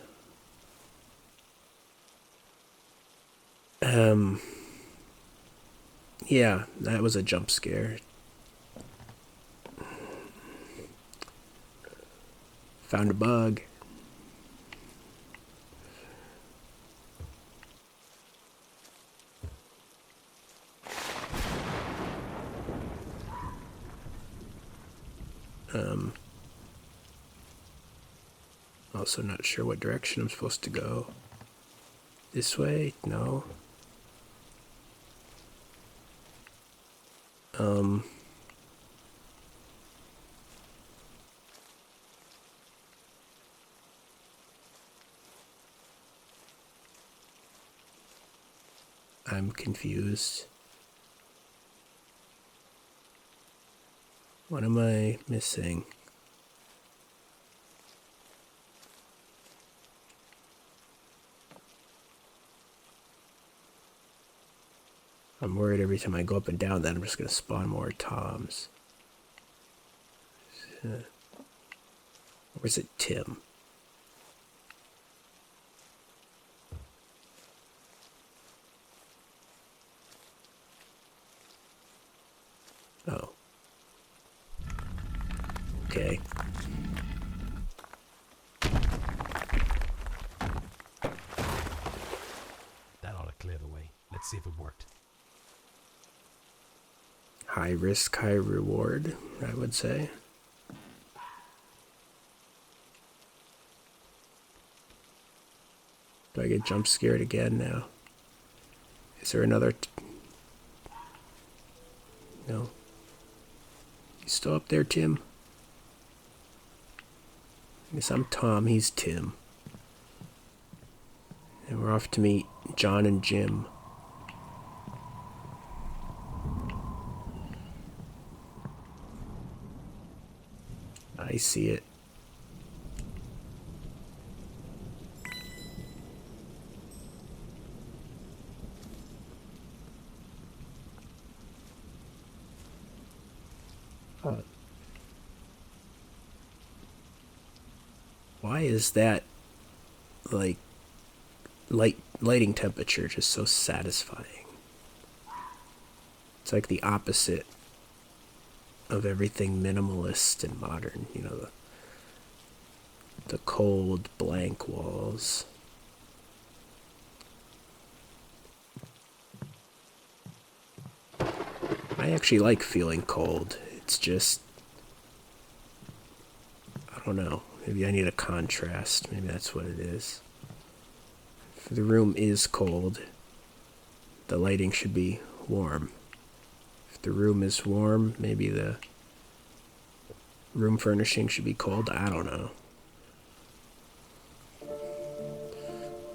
Yeah, that was a jump scare. Found a bug. Also not sure what direction I'm supposed to go. This way? No. I'm confused. What am I missing? I'm worried every time I go up and down that I'm just going to spawn more Toms. Where's it, Tim? Oh. Okay. That ought to clear the way. Let's see if it worked. High risk, high reward, I would say. Do I get jump scared again now? Is there another... No. You still up there, Tim? I guess I'm Tom, he's Tim. And we're off to meet John and Jim. I see it. Why is that, like, lighting temperature just so satisfying? It's like the opposite of everything minimalist and modern, you know, the cold, blank walls. I actually like feeling cold. It's just, I don't know, maybe I need a contrast. Maybe that's what it is. If the room is cold, the lighting should be warm. If the room is warm, maybe the room furnishing should be cold. I don't know.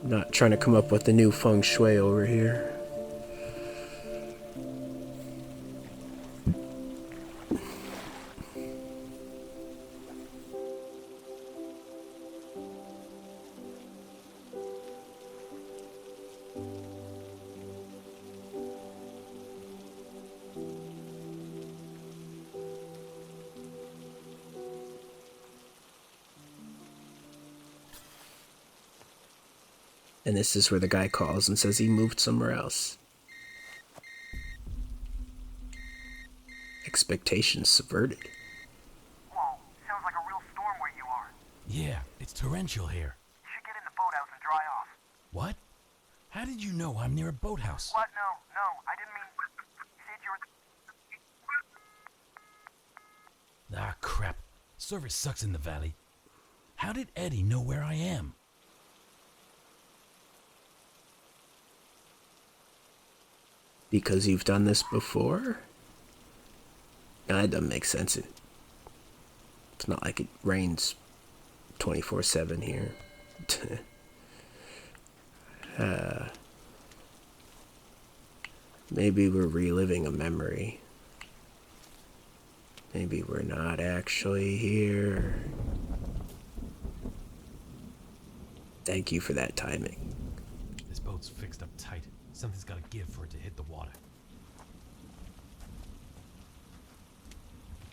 I'm not trying to come up with the new feng shui over here. And this is where the guy calls and says he moved somewhere else. Expectations subverted. Whoa, sounds like a real storm where you are. Yeah, it's torrential here. You should get in the boathouse and dry off. What? How did you know I'm near a boathouse? What? No, I didn't mean... Sid, you're... Ah, crap. Service sucks in the valley. How did Eddie know where I am? Because you've done this before? No, that doesn't make sense. It's not like it rains 24/7 here. Maybe we're reliving a memory. Maybe we're not actually here. Thank you for that timing. This boat's fixed up tight. Something's gotta give for it to hit the water.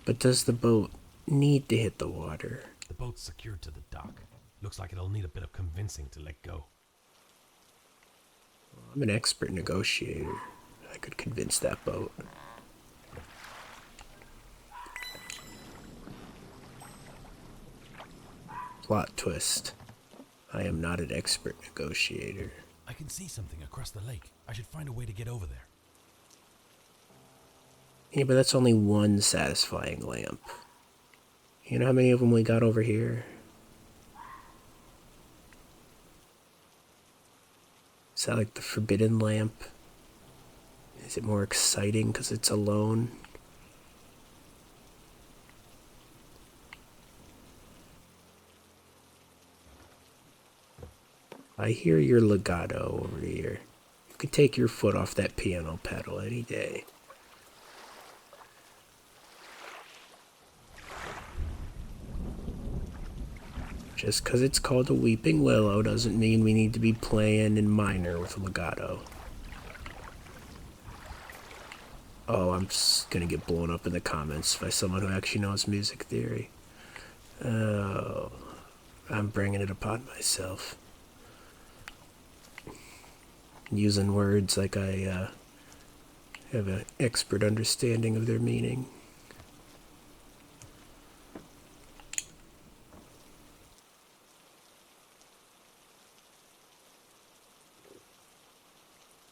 But does the boat need to hit the water? The boat's secured to the dock. Looks like it'll need a bit of convincing to let go. I'm an expert negotiator. I could convince that boat. Plot twist. I am not an expert negotiator. I can see something across the lake. I should find a way to get over there. Yeah, but that's only one satisfying lamp. You know how many of them we got over here? Is that like the forbidden lamp? Is it more exciting because it's alone? I hear your legato over here. You can take your foot off that piano pedal any day. Just because it's called a weeping willow doesn't mean we need to be playing in minor with legato. Oh, I'm just gonna get blown up in the comments by someone who actually knows music theory. Oh, I'm bringing it upon myself. Using words like I have an expert understanding of their meaning.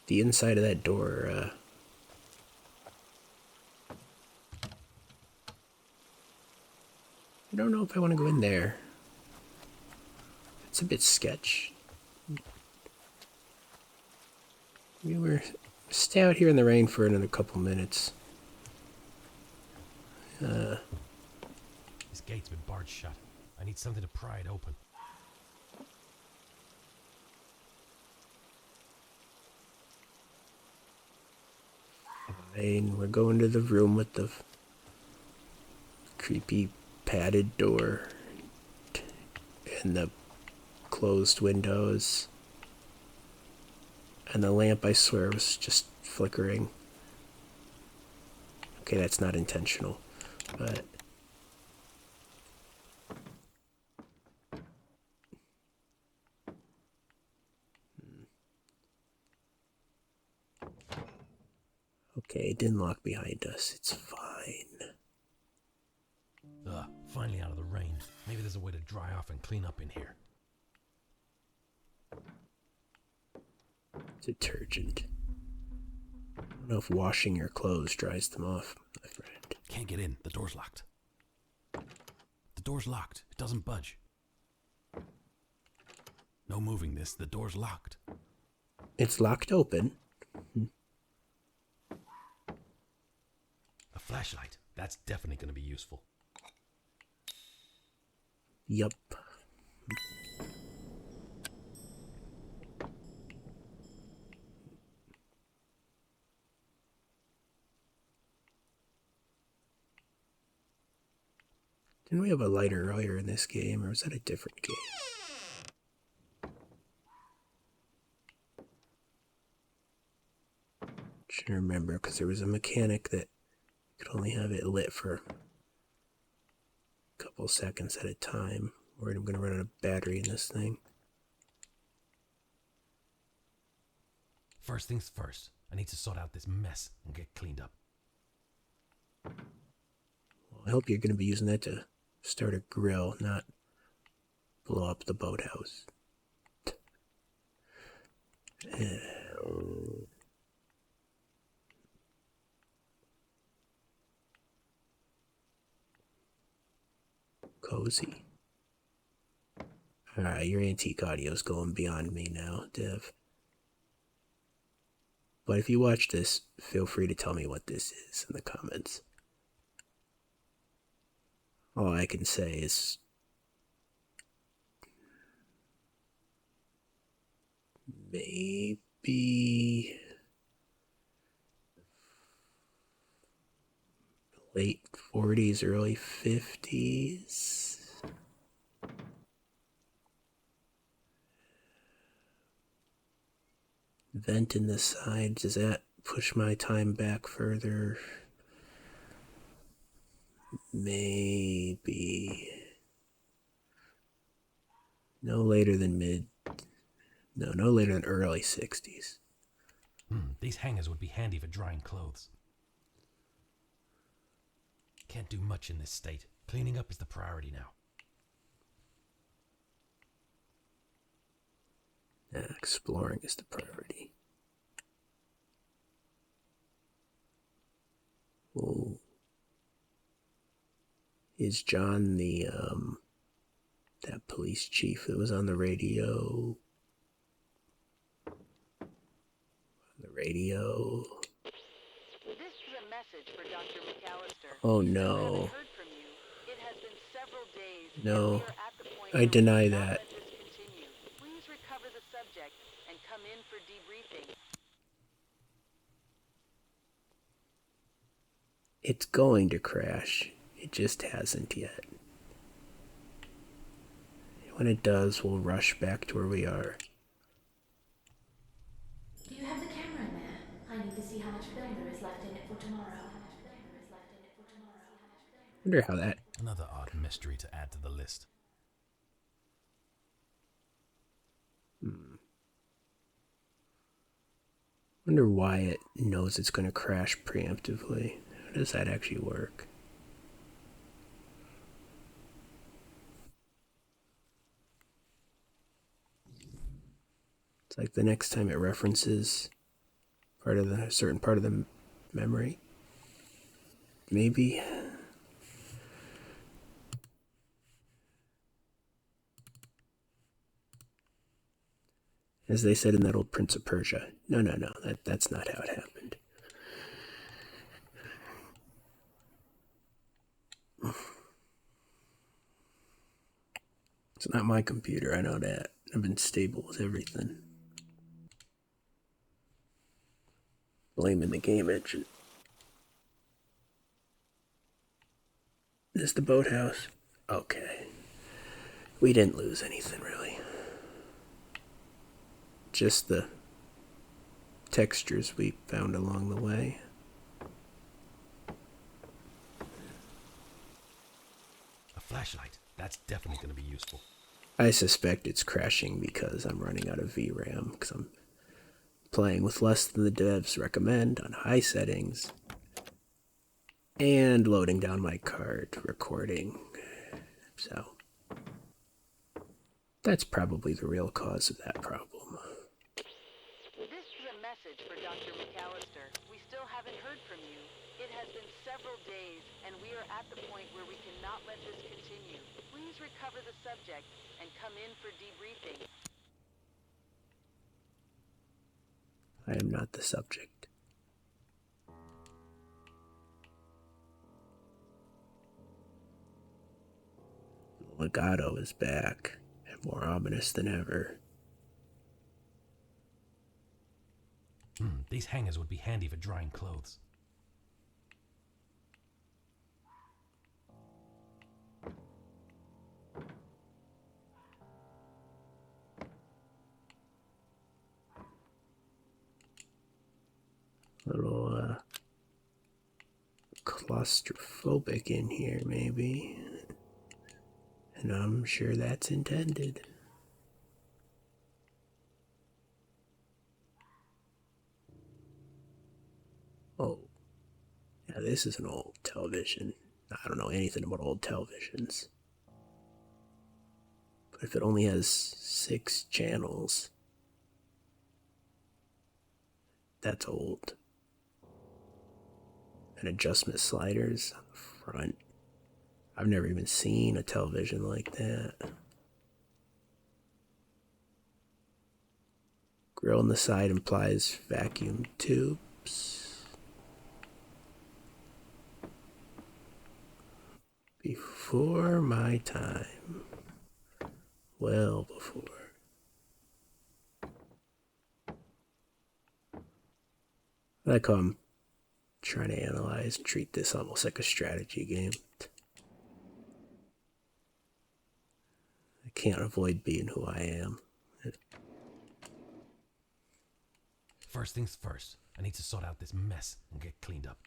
The inside of that door, I don't know if I want to go in there. It's a bit sketch. We were stay out here in the rain for another couple minutes. This gate's been barred shut. I need something to pry it open. Fine, we're going to the room with the creepy padded door and the closed windows. And the lamp, I swear, was just flickering. Okay, that's not intentional, but... Okay, it didn't lock behind us. It's fine. Finally out of the rain. Maybe there's a way to dry off and clean up in here. Detergent. I don't know if washing your clothes dries them off, my friend. Can't get in. The door's locked. The door's locked. It doesn't budge. No moving this. The door's locked. It's locked open. A flashlight. That's definitely going to be useful. Yup. Didn't we have a lighter earlier in this game, or was that a different game? Trying to remember, because there was a mechanic that could only have it lit for a couple seconds at a time. Worried I'm going to run out of battery in this thing. First things first, I need to sort out this mess and get cleaned up. Well, I hope you're going to be using that to start a grill, not blow up the boathouse. Cozy. Alright, your antique audio's going beyond me now, Dev. But if you watch this, feel free to tell me what this is in the comments. All I can say is maybe late 40s, early 50s. Vent in the side, does that push my time back further? Maybe. No later than no later than early 60s. These hangers would be handy for drying clothes. Can't do much in this state. Cleaning up is the priority now. Exploring is the priority. Oh. Is John that police chief that was on the radio? This is a message for Dr. McAllister. Oh We no. haven't heard from you. It has been several days, and No. we are at the point I where we deny cannot that. let this continue. Please recover the subject and come in for debriefing. It's going to crash. It just hasn't yet. When it does, we'll rush back to where we are. Do you have the camera in there? I need to see how much film there is left in it for tomorrow. Wonder how that. Another odd mystery to add to the list. Wonder why it knows it's going to crash preemptively. How does that actually work? It's like the next time it references a certain part of the memory. Maybe. As they said in that old Prince of Persia. No, that's not how it happened. It's not my computer, I know that. I've been stable with everything. Blaming the game engine. Is this the boathouse? Okay. We didn't lose anything, really. Just the textures we found along the way. A flashlight. That's definitely going to be useful. I suspect it's crashing because I'm running out of VRAM, because I'm playing with less than the devs recommend on high settings, and loading down my card recording. So, that's probably the real cause of that problem. This is a message for Dr. McAllister. We still haven't heard from you. It has been several days, and we are at the point where we cannot let this continue. Please recover the subject and come in for debriefing. I am not the subject. Legato is back, and more ominous than ever. These hangers would be handy for drying clothes. A little claustrophobic in here, maybe. And I'm sure that's intended. Now this is an old television. I don't know anything about old televisions. But if it only has 6 channels, that's old. And adjustment sliders on the front. I've never even seen a television like that. Grill on the side implies vacuum tubes. Before my time. Well before. I like how I'm trying to analyze and treat this almost like a strategy game. I can't avoid being who I am. First things first, I need to sort out this mess and get cleaned up.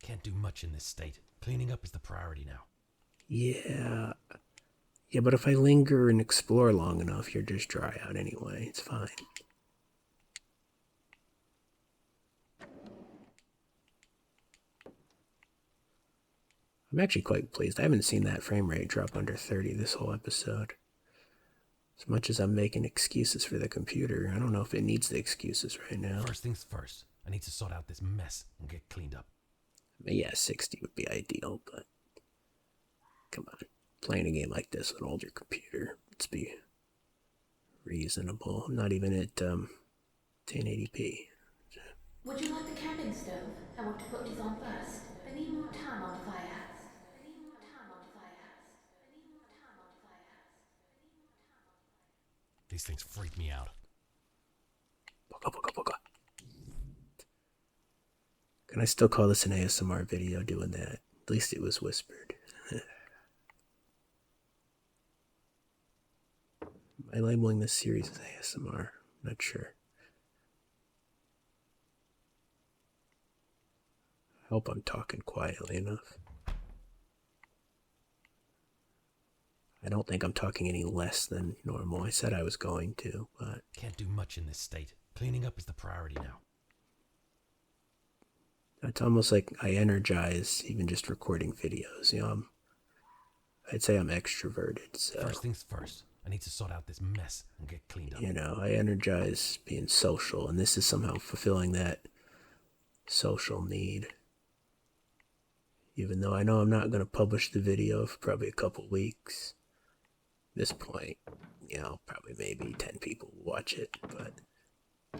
Can't do much in this state. Cleaning up is the priority now. Yeah, but if I linger and explore long enough, you'll just dry out anyway. It's fine. I'm actually quite pleased. I haven't seen that frame rate drop under 30 this whole episode. As much as I'm making excuses for the computer, I don't know if it needs the excuses right now. First things first, I need to sort out this mess and get cleaned up. Yeah, 60 would be ideal, but come on. Playing a game like this with an older computer, let's be reasonable. I'm not even at 1080p. Would you like the camping stove? I want to put this on first. I need more time on the fire. I need more time on the fire. I need more time on the fire. I need more time on the fire. These things freak me out. Boga. Can I still call this an ASMR video doing that? At least it was whispered. Am I labeling this series as ASMR? I'm not sure. I hope I'm talking quietly enough. I don't think I'm talking any less than normal. I said I was going to, but... Can't do much in this state. Cleaning up is the priority now. It's almost like I energize even just recording videos. You know, I'd say I'm extroverted, so... First things first, I need to sort out this mess and get cleaned up. You know, I energize being social, and this is somehow fulfilling that social need. Even though I know I'm not going to publish the video for probably a couple weeks. At this point, you know, probably maybe 10 people will watch it, but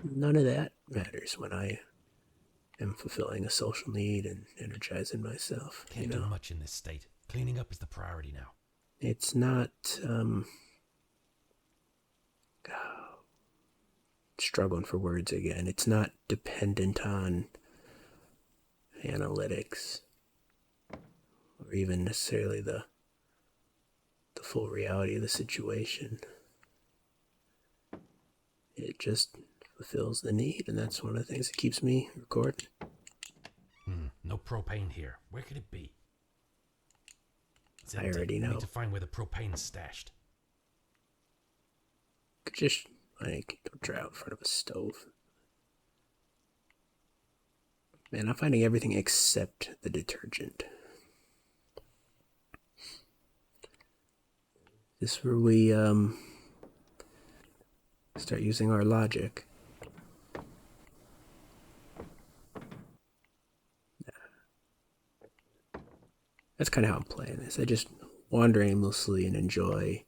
none of that matters when I am fulfilling a social need and energizing myself. Can't do much in this state. Cleaning up is the priority now. It's not, struggling for words again. It's not dependent on analytics or even necessarily the full reality of the situation. It just fulfills the need, and that's one of the things that keeps me recording. No propane here. Where could it be? It's I empty. already I know. need to find where the propane is stashed. Could just, like, don't try out in front of a stove. Man, I'm finding everything except the detergent. This is where we, start using our logic. That's kind of how I'm playing this. I just wander aimlessly and enjoy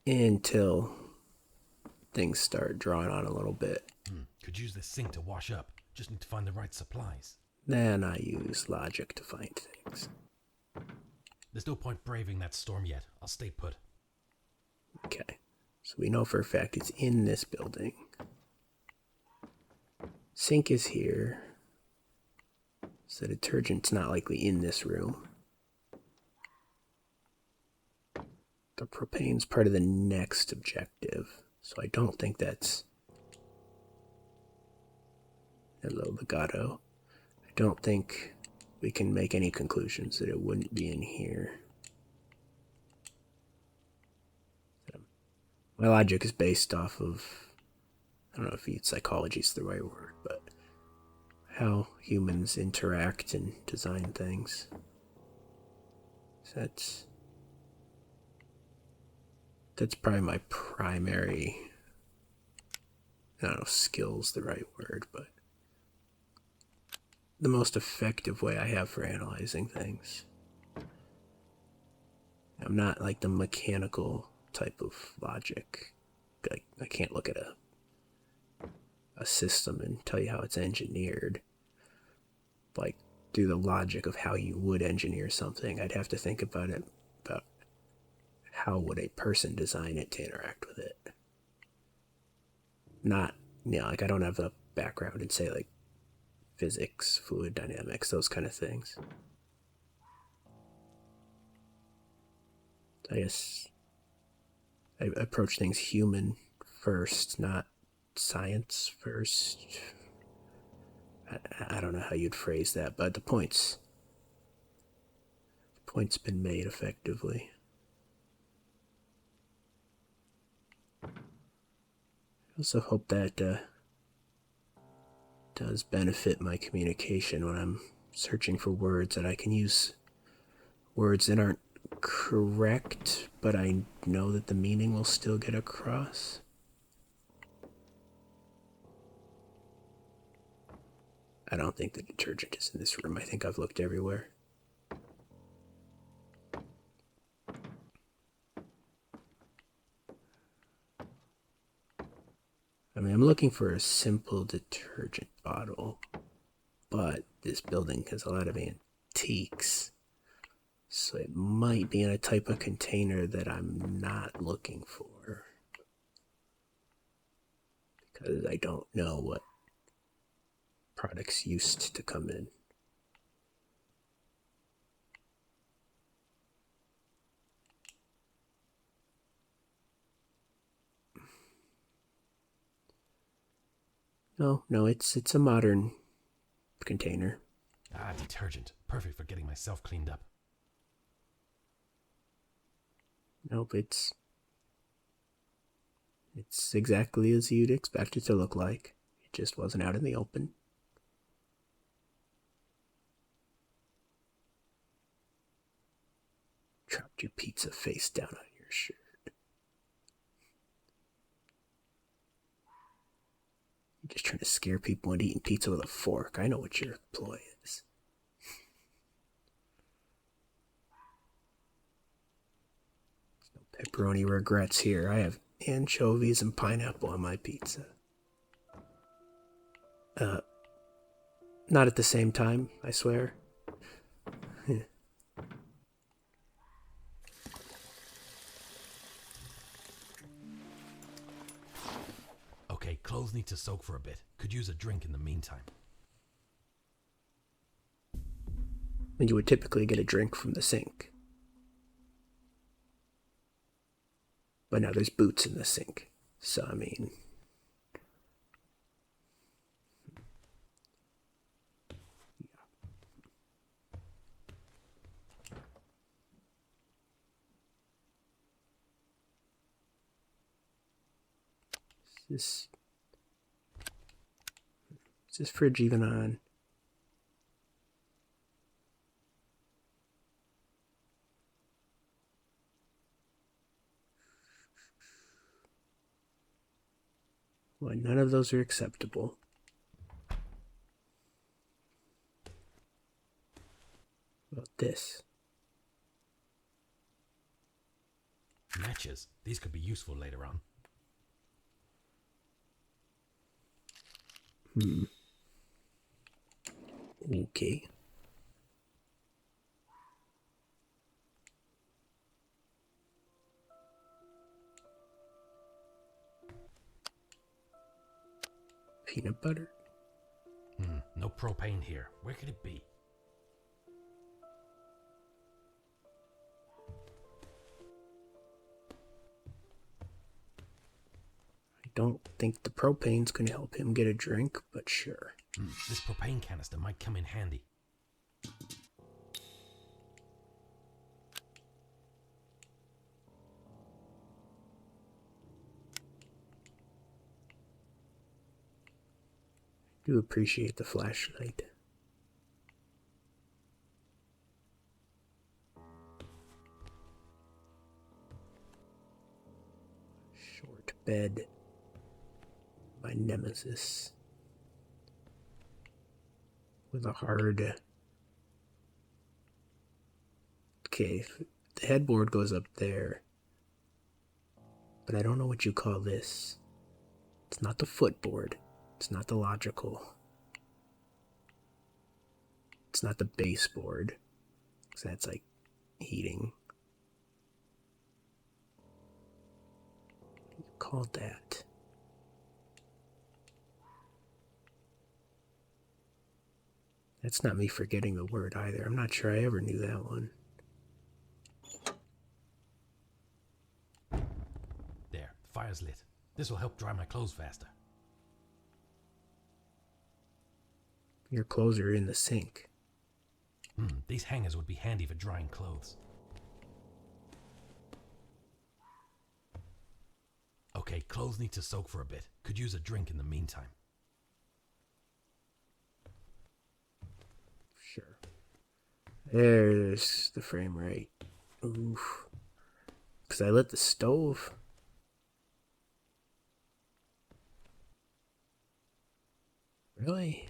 until things start drawing on a little bit. Could use this sink to wash up. Just need to find the right supplies. Then I use logic to find things. There's no point braving that storm yet. I'll stay put. Okay. So we know for a fact it's in this building. Sink is here. So detergent's not likely in this room. The propane's part of the next objective. So I don't think that's... Hello, Legato. I don't think we can make any conclusions that it wouldn't be in here. My logic is based off of... I don't know if psychology is the right word, but... I how humans interact and design things. So that's probably my primary, I don't know if skill's the right word, but the most effective way I have for analyzing things. I'm not like the mechanical type of logic. Like, I can't look at a system and tell you how it's engineered. Like, through the logic of how you would engineer something, I'd have to think about it, about how would a person design it to interact with it. Not, like I don't have a background in, say, like physics, fluid dynamics, those kind of things. I guess I approach things human first, not science first. I don't know how you'd phrase that, but the point's been made effectively. I also hope that does benefit my communication when I'm searching for words, that I can use words that aren't correct, but I know that the meaning will still get across. I don't think the detergent is in this room. I think I've looked everywhere. I mean, I'm looking for a simple detergent bottle, but this building has a lot of antiques, so it might be in a type of container that I'm not looking for, because I don't know what products used to come in. No, it's a modern container. Ah, detergent. Perfect for getting myself cleaned up. Nope, it's exactly as you'd expect it to look like. It just wasn't out in the open. Dropped your pizza face down on your shirt. You're just trying to scare people into eating pizza with a fork. I know what your ploy is. There's no pepperoni regrets here. I have anchovies and pineapple on my pizza. Not at the same time, I swear. Okay, clothes need to soak for a bit. Could use a drink in the meantime. And you would typically get a drink from the sink. But now there's boots in the sink. So, I mean... Is this fridge even on? Well, none of those are acceptable. What about this? Matches. These could be useful later on. Okay. Peanut butter? No propane here. Where could it be? I don't think the propane's gonna help him get a drink, but sure. This propane canister might come in handy. do appreciate the flashlight. Short bed. My nemesis. With a hard... Okay, the headboard goes up there. But I don't know what you call this. It's not the footboard. It's not the logical. It's not the baseboard. Because that's like heating. What do you call that? That's not me forgetting the word either. I'm not sure I ever knew that one. There, the fire's lit. This will help dry my clothes faster. Your clothes are in the sink. These hangers would be handy for drying clothes. Okay, clothes need to soak for a bit. Could use a drink in the meantime. Sure. There's the frame rate. Oof. Because I lit the stove. Really?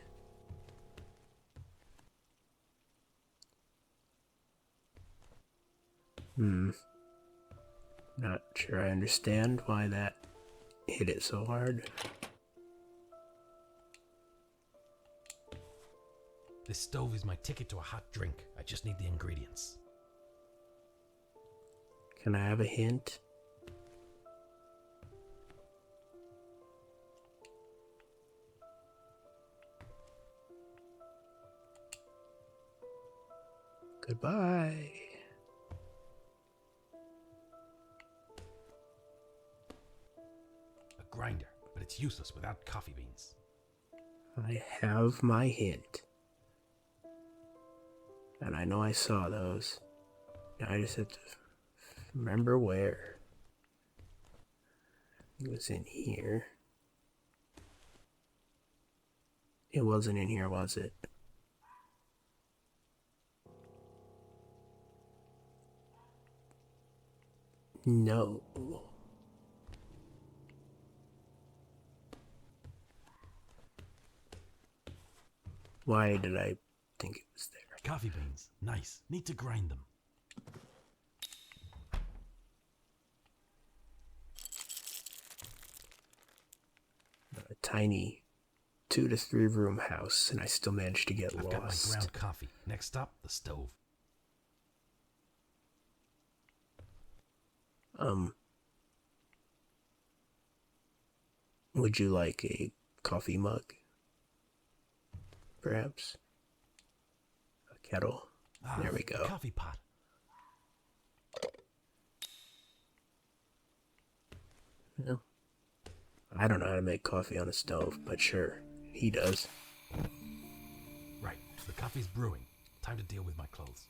Not sure I understand why that hit it so hard. This stove is my ticket to a hot drink. I just need the ingredients. Can I have a hint? Goodbye. A grinder, but it's useless without coffee beans. I have my hint. And I know I saw those. Now I just have to remember where. It was in here. It wasn't in here, was it? No. Why did I think it was there? Coffee beans. Nice. Need to grind them. A tiny 2 to 3 room house, and I still managed to get I've got my lost. ground coffee. Next stop, the stove. Would you like a coffee mug? Perhaps? A kettle? There we go. Coffee pot. No. I don't know how to make coffee on a stove, but sure, he does. Right, the coffee's brewing. Time to deal with my clothes.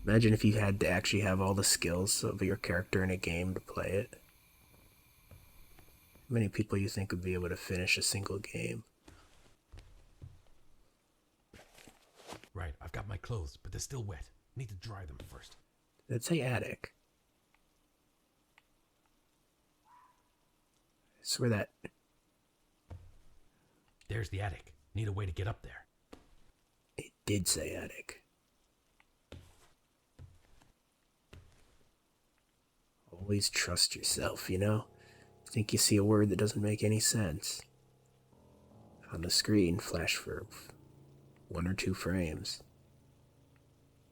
Imagine if you had to actually have all the skills of your character in a game to play it. How many people you think would be able to finish a single game? Right, I've got my clothes, but they're still wet. Need to dry them first. Let's say attic. I swear that... There's the attic. Need a way to get up there. It did say attic. Always trust yourself, you know? Think you see a word that doesn't make any sense. On the screen, flash for 1 or 2 frames.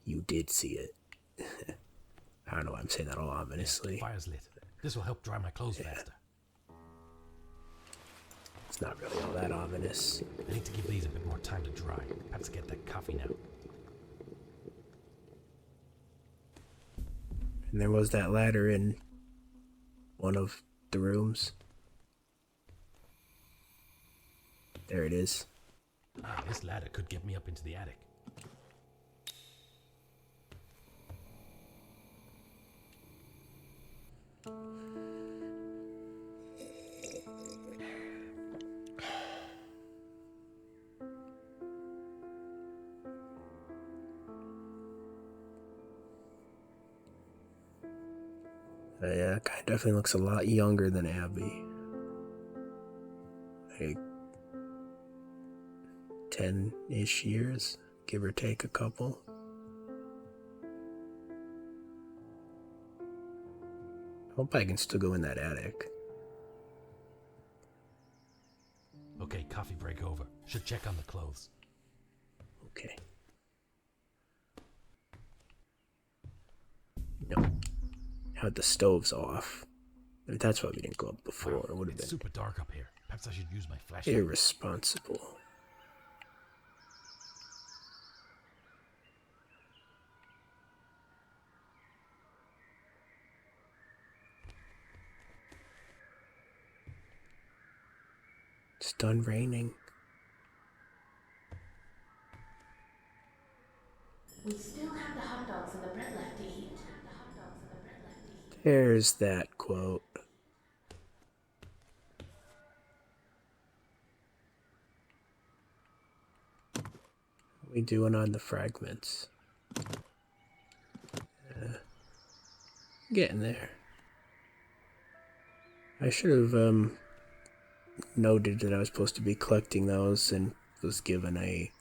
You did see it. I don't know why I'm saying that all ominously. Yeah, fire's lit. This will help dry my clothes faster. It's not really all that ominous. I need to give these a bit more time to dry. Perhaps get that coffee now. And there was that ladder in one of the rooms. There it is. Ah, this ladder could get me up into the attic. Yeah, that guy definitely looks a lot younger than Abby. Like 10-ish years, give or take a couple. Hope I can still go in that attic. Okay, coffee break over. Should check on the clothes. Okay. No. Now the stove's off. I mean, that's why we didn't go up before. Wow, It would have it's been super dark up here. Perhaps I should use my flashlight. irresponsible. It's done raining. We still have the hot dogs and the bread left to eat. There's that quote. What are we doing on the fragments? Getting there. I should have noted that I was supposed to be collecting those and was given a...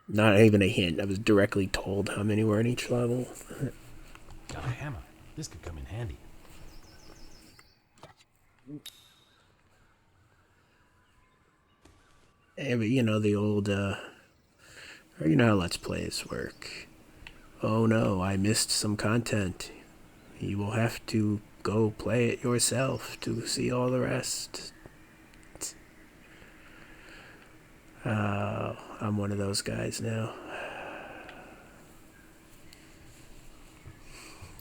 Not even a hint. I was directly told how many were in each level. Got a hammer. This could come in handy. Yeah, but you know the old, you know how Let's Plays work. Oh no, I missed some content. You will have to go play it yourself to see all the rest. I'm one of those guys now.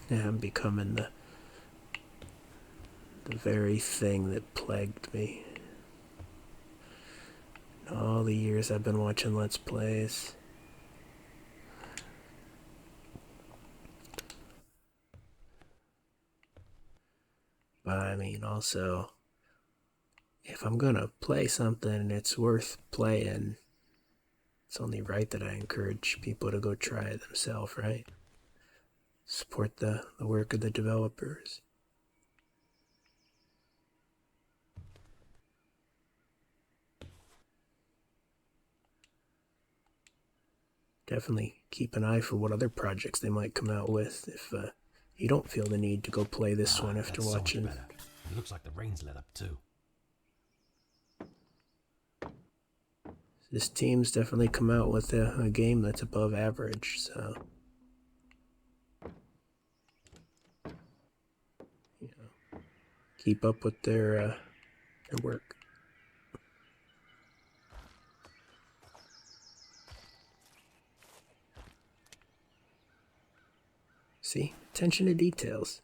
Yeah, I'm becoming the very thing that plagued me. All the years I've been watching Let's Plays. But I mean, also, if I'm gonna play something and it's worth playing, it's only right that I encourage people to go try it themselves, right? Support the work of the developers. Definitely keep an eye for what other projects they might come out with if you don't feel the need to go play this one after That's watching. so much better. It looks like the rain's let up too. This team's definitely come out with a game that's above average, so you know, keep up with their work. See, attention to details.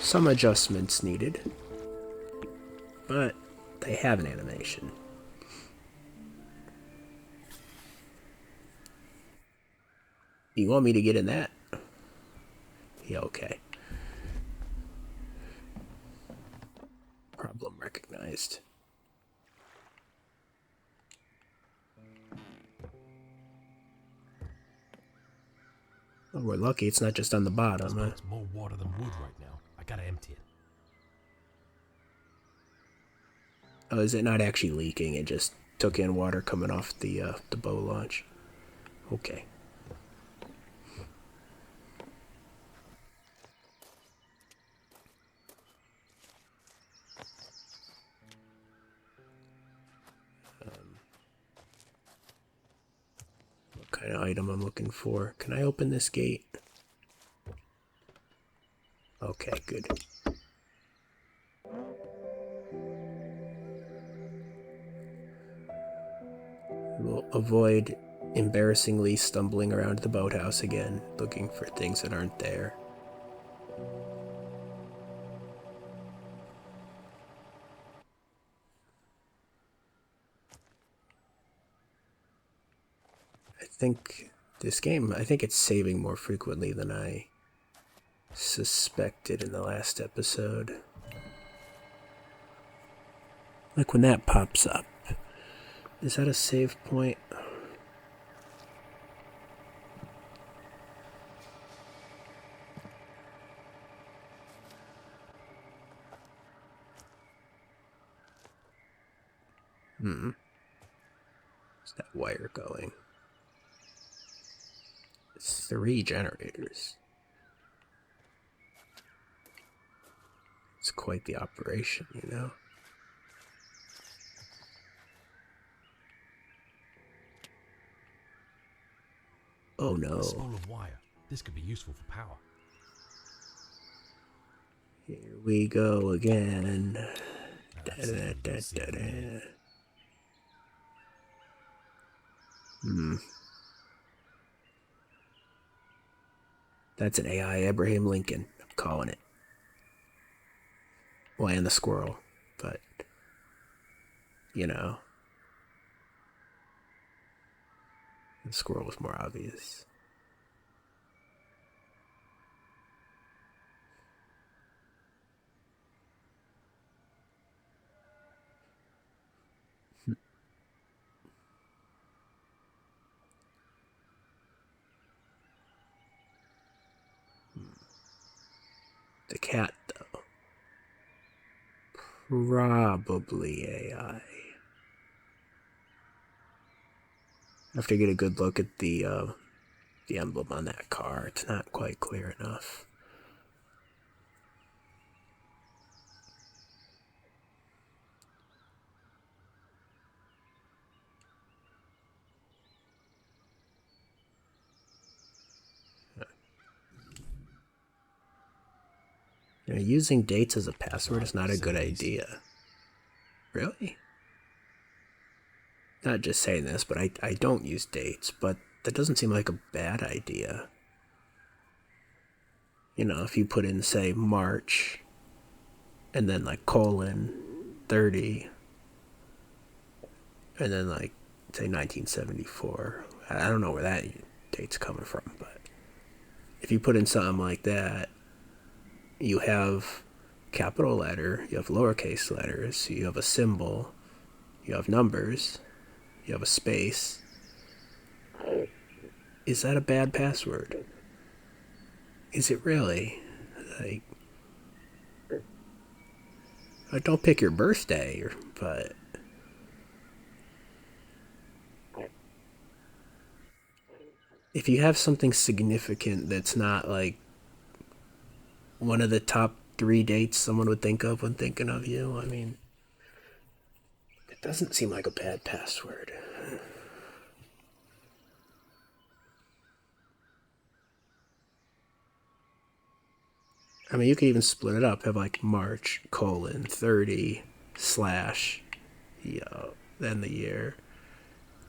Some adjustments needed, but they have an animation. You want me to get in that? Yeah, okay. Problem recognized. Well, we're lucky it's not just on the bottom, huh? It's more water than wood right now. I gotta empty it. Oh, is it not actually leaking? It just took in water coming off the bow launch. Okay. What kind of item I'm looking for? Can I open this gate? Okay, good. We'll avoid embarrassingly stumbling around the boathouse again, looking for things that aren't there. I think this game, I think it's saving more frequently than I suspected in the last episode. Like when that pops up. Is that a save point? Where's that wire going? It's 3 generators. It's quite the operation, you know? Oh no. A spool of wire. This could be useful for power. Here we go again. Now that's it. Let's see if we need it. That's an AI Abraham Lincoln. I'm calling it. Well, and the squirrel, but you know, the squirrel was more obvious. The cat, though. Probably AI. I have to get a good look at the emblem on that car. It's not quite clear enough. You know, using dates as a password is not a good idea. Really? Not just saying this, but I don't use dates, but that doesn't seem like a bad idea. You know, if you put in, say, March, and then like colon 30, and then like, say, 1974. I don't know where that date's coming from, but if you put in something like that, you have capital letter, you have lowercase letters, you have a symbol, you have numbers, you have a space. Is that a bad password? Is it really? Like, don't pick your birthday, but if you have something significant that's not like one of the top 3 dates someone would think of when thinking of you, I mean, it doesn't seem like a bad password. I mean, you could even split it up, have like March, colon, 30, slash, then the year.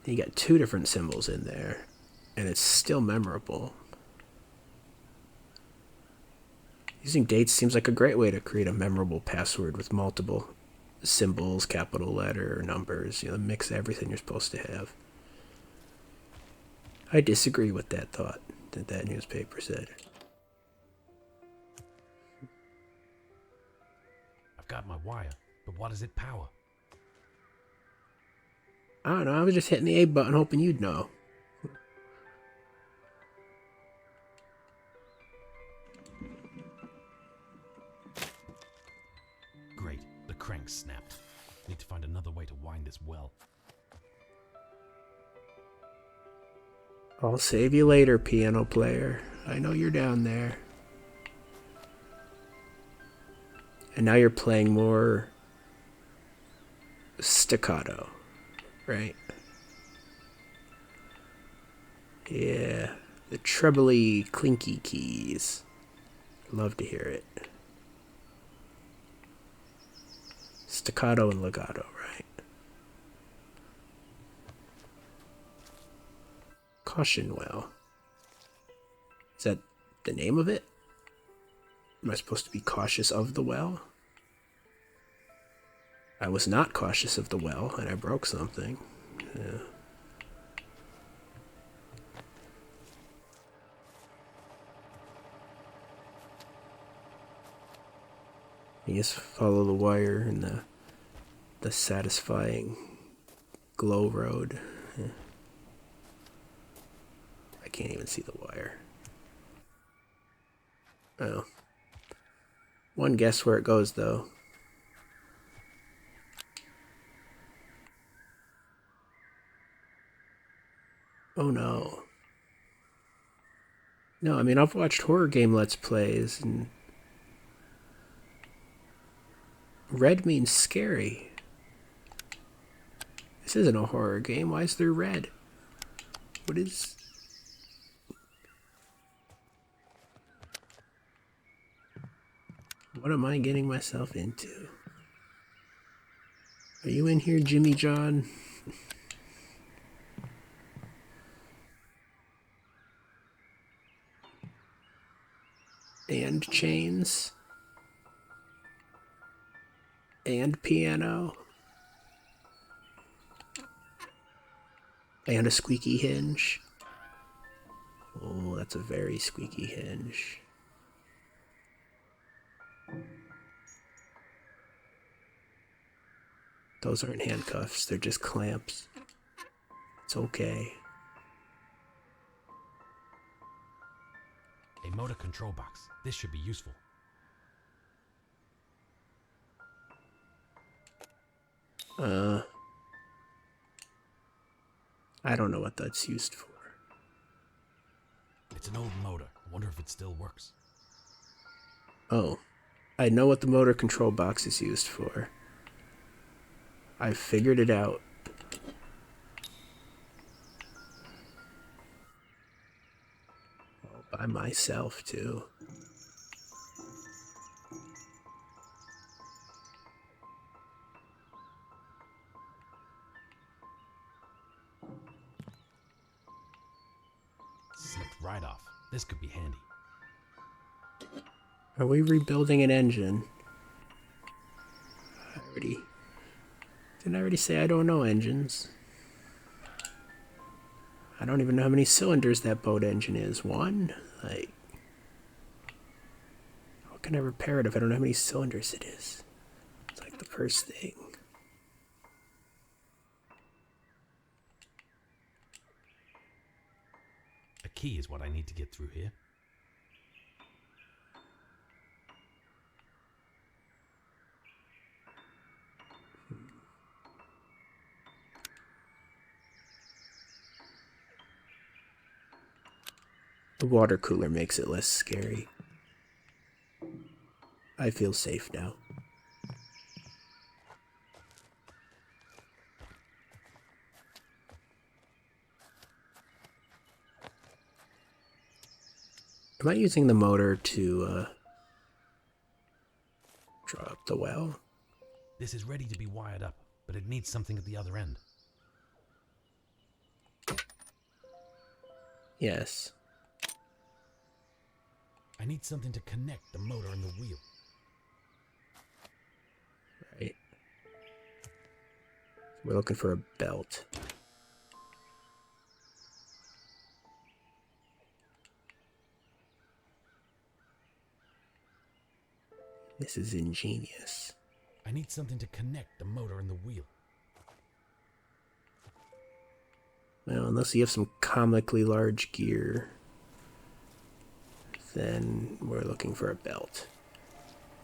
You got 2 different symbols in there, and it's still memorable. Using dates seems like a great way to create a memorable password with multiple symbols, capital letter, numbers, mix everything you're supposed to have. I disagree with that thought that newspaper said. I've got my wire, but what does it power? I don't know, I was just hitting the A button hoping you'd know. Great, the crank snapped. Need to find another way to wind this well. I'll save you later, piano player. I know you're down there. And now you're playing more staccato, right? Yeah, the trebly, clinky keys. Love to hear it. Staccato and legato, right? Caution well. Is that the name of it? Am I supposed to be cautious of the well? I was not cautious of the well, and I broke something. Yeah. You just follow the wire and the satisfying glow road. Yeah. I can't even see the wire. Oh. One guess where it goes, though. Oh no. No, I mean, I've watched horror game Let's Plays, and red means scary. This isn't a horror game. Why is there red? What is... What am I getting myself into? Are you in here, Jimmy John? And chains? And piano? And a squeaky hinge? Oh, that's a very squeaky hinge. Those aren't handcuffs, they're just clamps. It's okay. A motor control box. This should be useful. I don't know what that's used for. It's an old motor. I wonder if it still works. Oh, I know what the motor control box is used for. I figured it out. All by myself, too. Slipped right off. This could be handy. Are we rebuilding an engine? Didn't I already say I don't know engines? I don't even know how many cylinders that boat engine is. One? Like... How can I repair it if I don't know how many cylinders it is? It's like the first thing. A key is what I need to get through here. The water cooler makes it less scary. I feel safe now. Am I using the motor to draw up the well? This is ready to be wired up, but it needs something at the other end. Yes. I need something to connect the motor and the wheel. Right. We're looking for a belt. This is ingenious. I need something to connect the motor and the wheel. Well, unless you have some comically large gear, then we're looking for a belt.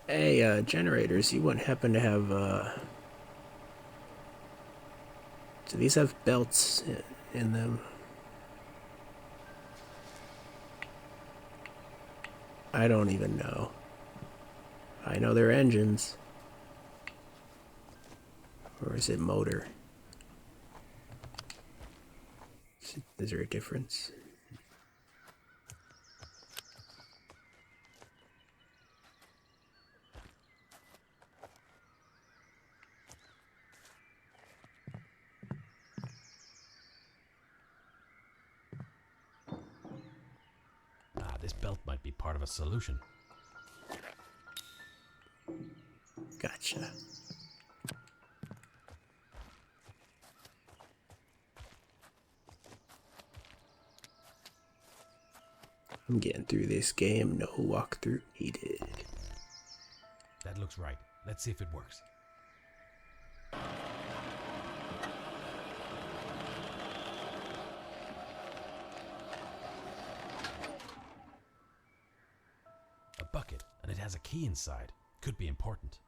Hey, generators, you wouldn't happen to have, do these have belts in them? I don't even know. I know they're engines. Or is it motor? Is there a difference? This belt might be part of a solution. Gotcha. I'm getting through this game, no walkthrough needed. That looks looks right. Let's see if it works. A bucket, and it has a key inside. Could be important.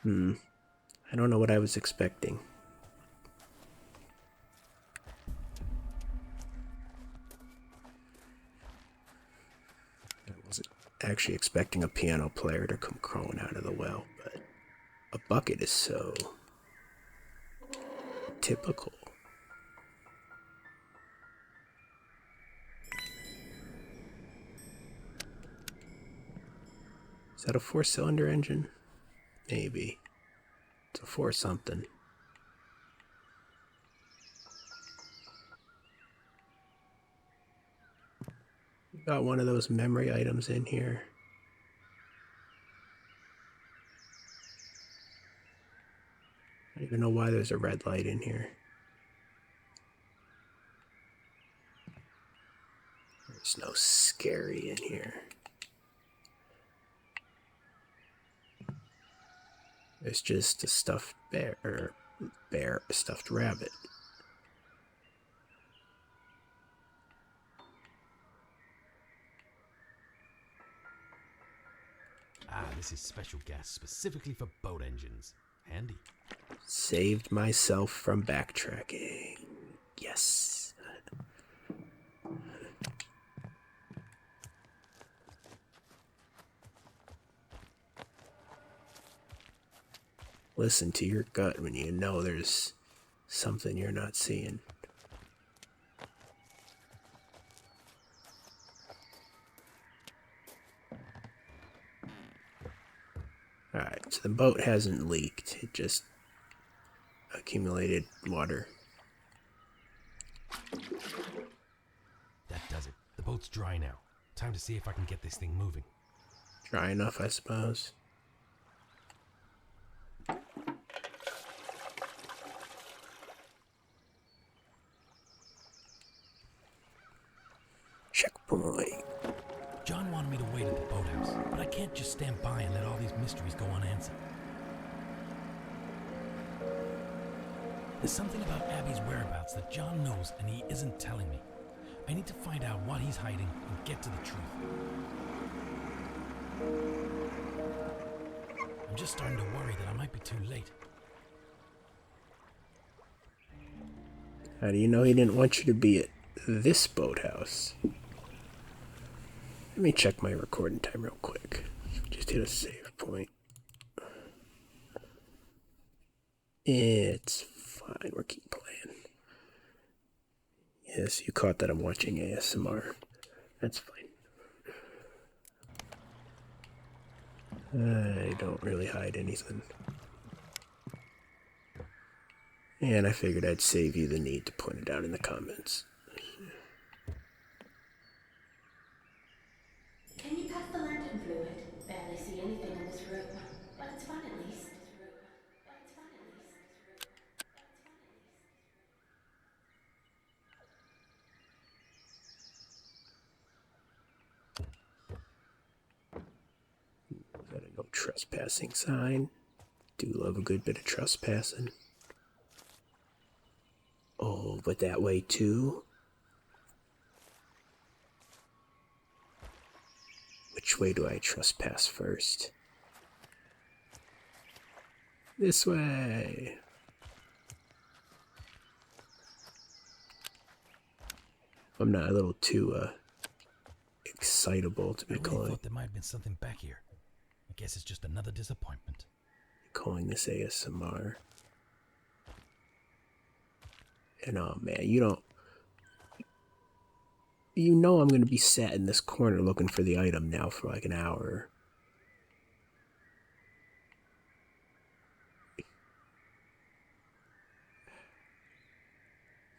I don't know what I was expecting. I wasn't actually expecting a piano player to come crawling out of the well, but a bucket is so typical. Is that a 4-cylinder engine? Maybe. It's a 4 something. Got one of those memory items in here. I don't even know why there's a red light in here. There's no scary in here. There's just a stuffed a stuffed rabbit. Ah, this is special gas specifically for boat engines. Handy. Saved myself from backtracking. Yes. Listen to your gut when you know there's something you're not seeing. Alright, so the boat hasn't leaked. It just accumulated water. That does it. The boat's dry now. Time to see if I can get this thing moving. Dry enough, I suppose. Checkpoint. John wanted me to wait at the boathouse, but I can't just stand by and let all these mysteries go unanswered. There's something about Abby's whereabouts that John knows and he isn't telling me. I need to find out what he's hiding and get to the truth. I'm just starting to worry that I might be too late. How do you know he didn't want you to be at this boathouse? Let me check my recording time real quick. Just hit a save point. It's fine, we're keep playing. Yes, you caught that I'm watching ASMR. That's fine. I don't really hide anything. And I figured I'd save you the need to point it out in the comments. Can you pass the lantern fluid? Barely see anything in this room, but it's fun at least. Got a no trespassing sign. Do love a good bit of trespassing. Oh, but that way too? Which way do I trespass first? This way. I'm not a little too excitable to be I really calling thought there might have been something back here. I guess it's just another disappointment. this ASMR. And oh man, you know I'm gonna be sat in this corner looking for the item now for like an hour.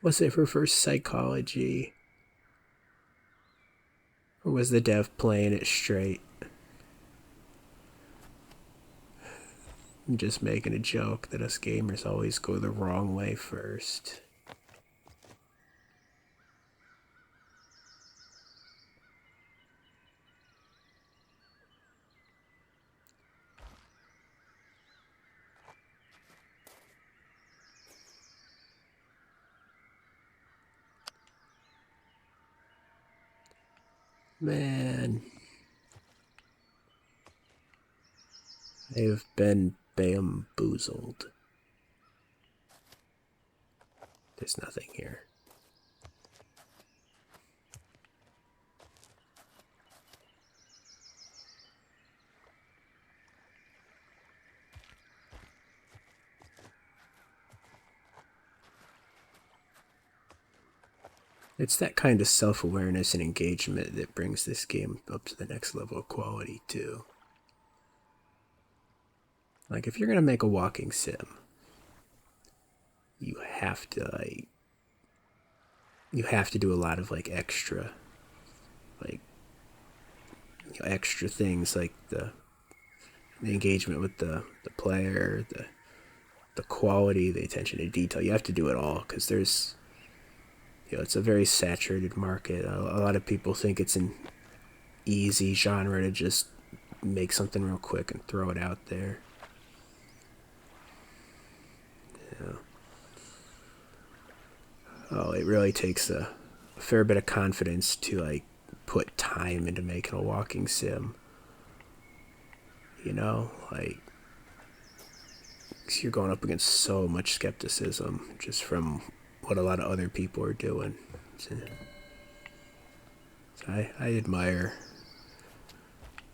Was it reverse psychology? Or was the dev playing it straight? I'm just making a joke that us gamers always go the wrong way first. Man. I have been bamboozled. There's nothing here. It's that kind of self-awareness and engagement that brings this game up to the next level of quality, too. Like, if you're gonna make a walking sim, you have to do a lot of, like, extra, like, extra things, like the engagement with the player, the quality, the attention to detail. You have to do it all, because there's, it's a very saturated market. A lot of people think it's an easy genre to just make something real quick and throw it out there. Yeah. Oh, it really takes a fair bit of confidence to, like, put time into making a walking sim. Like, 'cause you're going up against so much skepticism just from what a lot of other people are doing. So I admire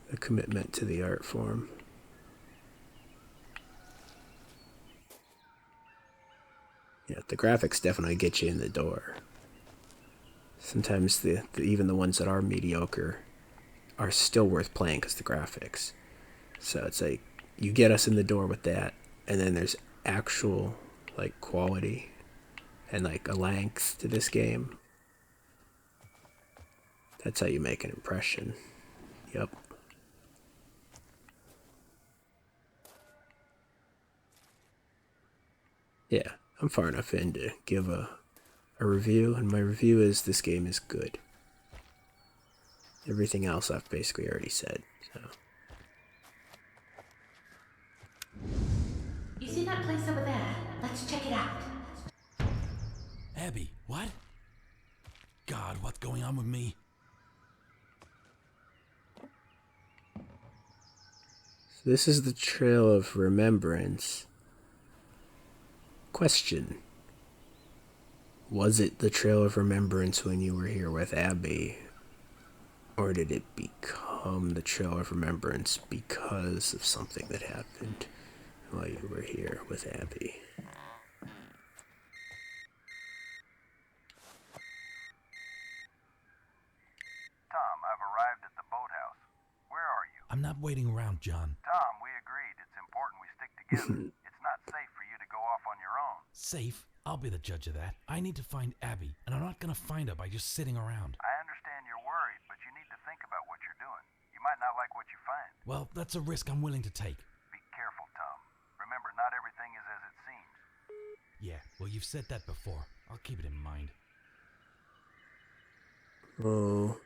the commitment to the art form. Yeah, the graphics definitely get you in the door. Sometimes even the ones that are mediocre are still worth playing because of the graphics. So it's like, you get us in the door with that, and then there's actual, like, quality and, like, a length to this game. That's how you make an impression. Yep. Yeah, I'm far enough in to give a review, and my review is this game is good. Everything else I've basically already said, so. You see that place over there? Let's check it out. Abby, what? God, what's going on with me? So this is the Trail of Remembrance. Question. Was it the Trail of Remembrance when you were here with Abby? Or did it become the Trail of Remembrance because of something that happened while you were here with Abby? Tom, I've arrived at the boathouse. Where are you? I'm not waiting around, John. Tom, we agreed. It's important we stick together. It's not safe for you to go off on your own. Safe? I'll be the judge of that. I need to find Abby, and I'm not gonna find her by just sitting around. I understand you're worried, but you need to think about what you're doing. You might not like what you find. Well, that's a risk I'm willing to take. Be careful, Tom. Remember, not everything is as it seems. Yeah, well, you've said that before. I'll keep it in mind. Oh.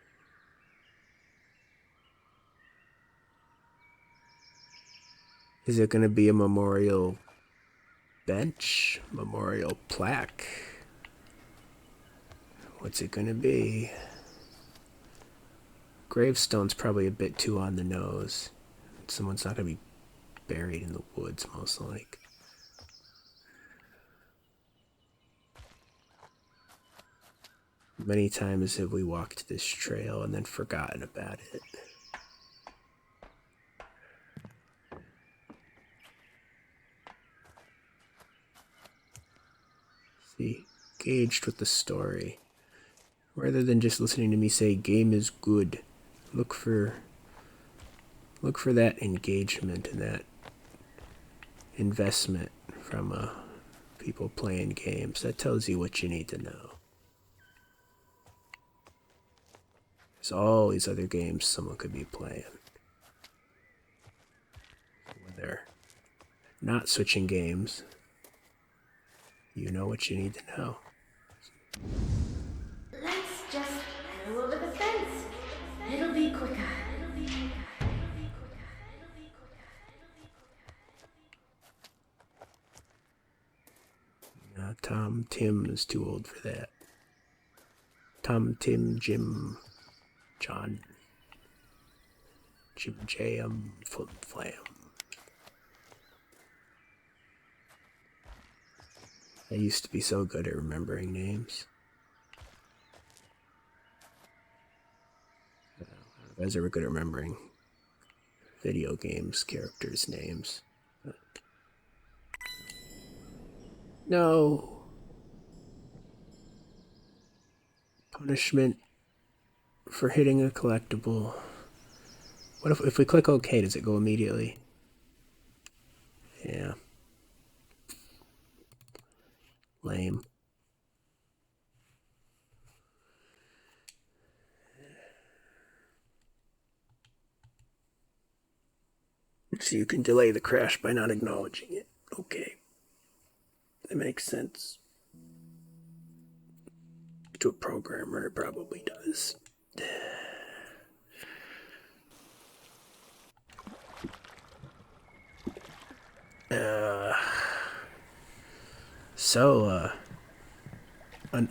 Is it going to be a memorial bench? Memorial plaque? What's it going to be? Gravestone's probably a bit too on the nose. Someone's not going to be buried in the woods, most like. Many times have we walked this trail and then forgotten about it. See, engaged with the story. Rather than just listening to me say game is good, look for that engagement and that investment from people playing games. That tells you what you need to know. There's all these other games someone could be playing. When they're not switching games, you know what you need to know. Let's just go over the fence. It'll be quicker. Tom, Tim is too old for that. Tom, Tim, Jim, John. Jim Jam Flim Flam. I used to be so good at remembering names. You guys ever good at remembering video games, characters' names? No. Punishment for hitting a collectible. What if we click OK, does it go immediately? Yeah. Lame. So you can delay the crash by not acknowledging it. Okay. That makes sense. To a programmer, it probably does.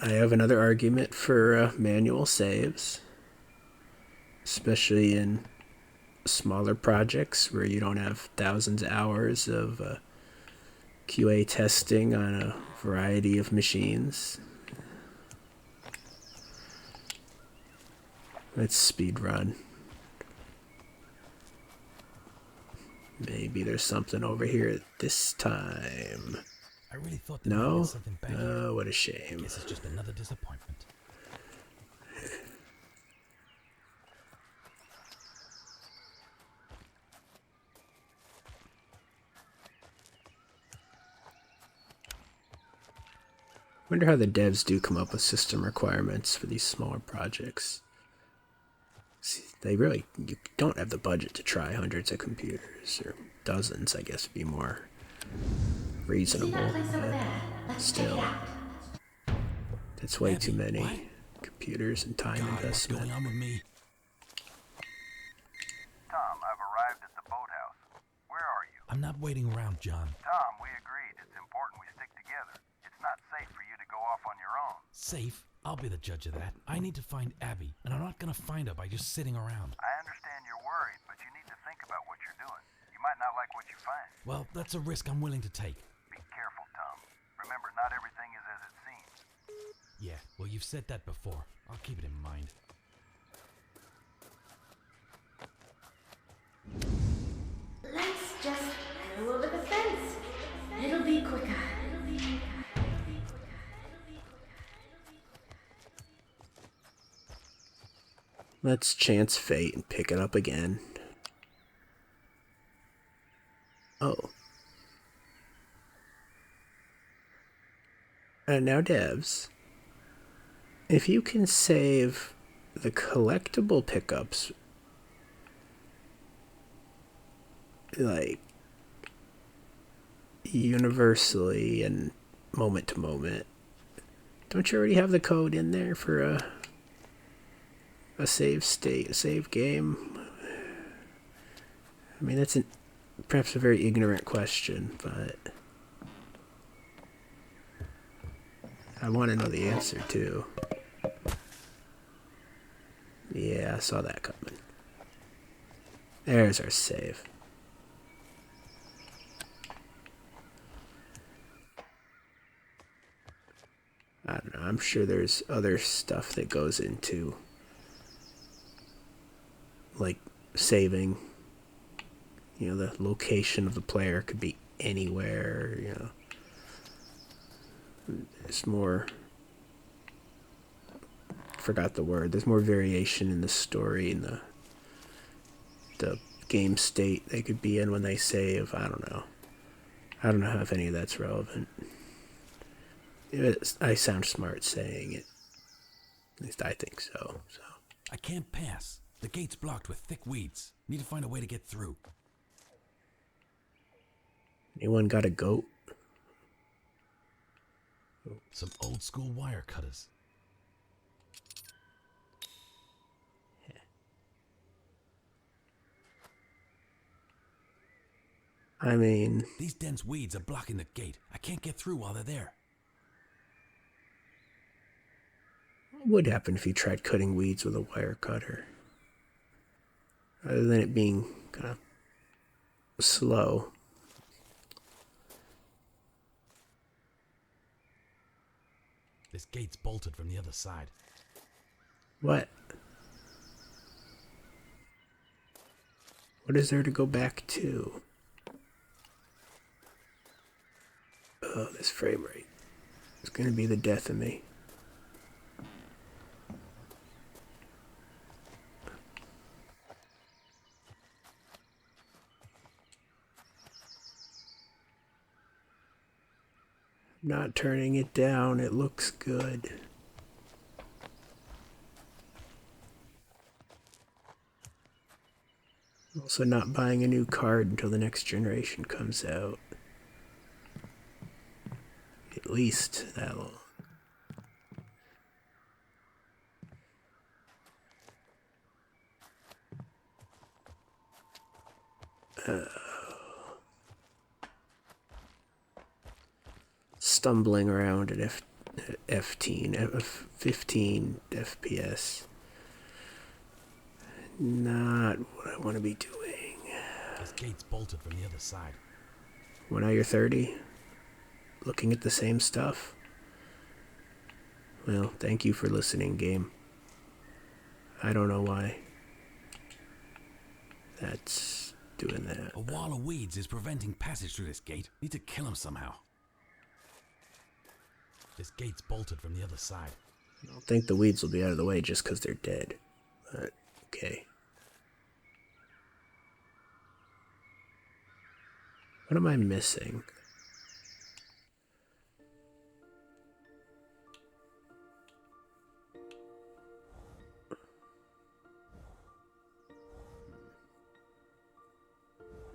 I have another argument for manual saves, especially in smaller projects where you don't have thousands of hours of QA testing on a variety of machines. Let's speed run. Maybe there's something over here this time. I really thought there might No? be something back here. Oh, what a shame. Guess it's just another disappointment. Wonder how the devs do come up with system requirements for these smaller projects. See, you don't have the budget to try hundreds of computers, or dozens, I guess would be more reasonable. See that place over But there? Let's still, check it out. that's way Abby, too many what? computers and time God, what's investment. going on with me? Tom, I've arrived at the boathouse. Where are you? I'm not waiting around, John. Tom, we agreed. It's important we stick together. It's not safe for you to go off on your own. Safe? I'll be the judge of that. I need to find Abby, and I'm not gonna find her by just sitting around. I understand you're worried, but you need to think about what you're doing. You might not like what you find. Well, that's a risk I'm willing to take. Be careful, Tom. Remember, not everything is as it seems. Yeah, well, you've said that before. I'll keep it in mind. Let's just go over the fence. It'll be quicker. Let's chance fate and pick it up again. Oh. And now, devs, if you can save the collectible pickups, like, universally and moment to moment, don't you already have the code in there for a save state, a save game? I mean, that's perhaps a very ignorant question, but I want to know the answer too. Yeah, I saw that coming. There's our save. I don't know, I'm sure there's other stuff that goes into, like, saving. You know, the location of the player could be anywhere, you know. There's more, forgot the word, there's more variation in the story and the game state they could be in when they save. I don't know if any of that's relevant. I sound smart saying it. At least I think so. I can't pass. The gate's blocked with thick weeds. Need to find a way to get through. Anyone got a goat? Some old school wire cutters. I mean, These dense weeds are blocking the gate. I can't get through while they're there. what would happen if you tried cutting weeds with a wire cutter? Rather than it being kind of slow. This gate's bolted from the other side. What? What is there to go back to? Oh, this frame rate. It's gonna be the death of me. I'm not turning it down, it looks good. Also not buying a new card until the next generation comes out. At least that long. Stumbling around at F15 FPS. Not what I want to be doing. This gate's bolted from the other side. When are you 30? Looking at the same stuff? Well, thank you for listening, game. I don't know why that's doing that. A wall of weeds is preventing passage through this gate. Need to kill him somehow. This gate's bolted from the other side. I don't think the weeds will be out of the way just because they're dead. But, okay. What am I missing?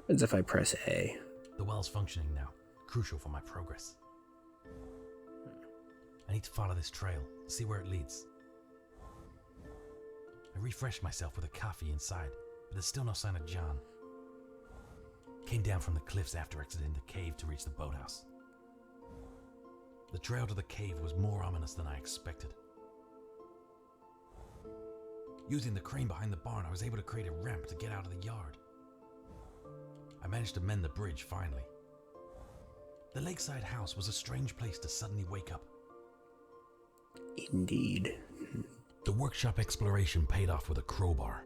What happens if I press A? The well's functioning now. Crucial for my progress. I need to follow this trail, see where it leads. I refreshed myself with a coffee inside, but there's still no sign of John. Came down from the cliffs after exiting the cave to reach the boathouse. The trail to the cave was more ominous than I expected. Using the crane behind the barn, I was able to create a ramp to get out of the yard. I managed to mend the bridge finally. The lakeside house was a strange place to suddenly wake up. Indeed. The workshop exploration paid off with a crowbar.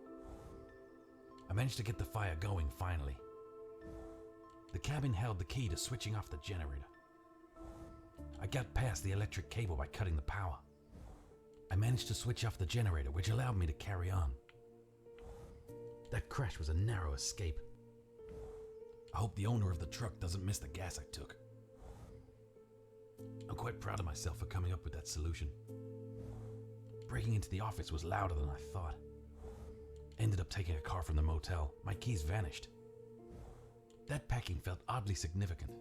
I managed to get the fire going finally. The cabin held the key to switching off the generator. I got past the electric cable by cutting the power. I managed to switch off the generator, which allowed me to carry on. That crash was a narrow escape. I hope the owner of the truck doesn't miss the gas I took. I'm quite proud of myself for coming up with that solution. Breaking into the office was louder than I thought. Ended up taking a car from the motel. My keys vanished. That packing felt oddly significant.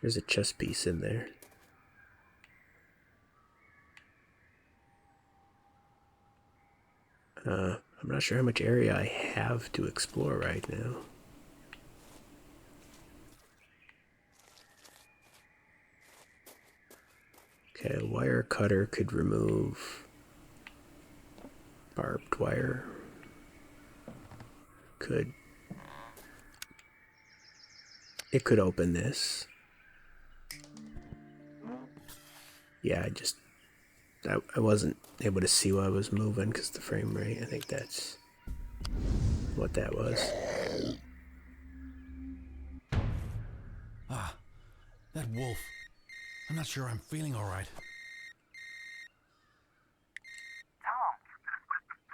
There's a chess piece in there. I'm not sure how much area I have to explore right now. Okay, a wire cutter could remove barbed wire. It could open this. Yeah, I wasn't able to see while I was moving because the frame rate. I think that's what that was. Ah, that wolf. I'm not sure I'm feeling all right. Tom,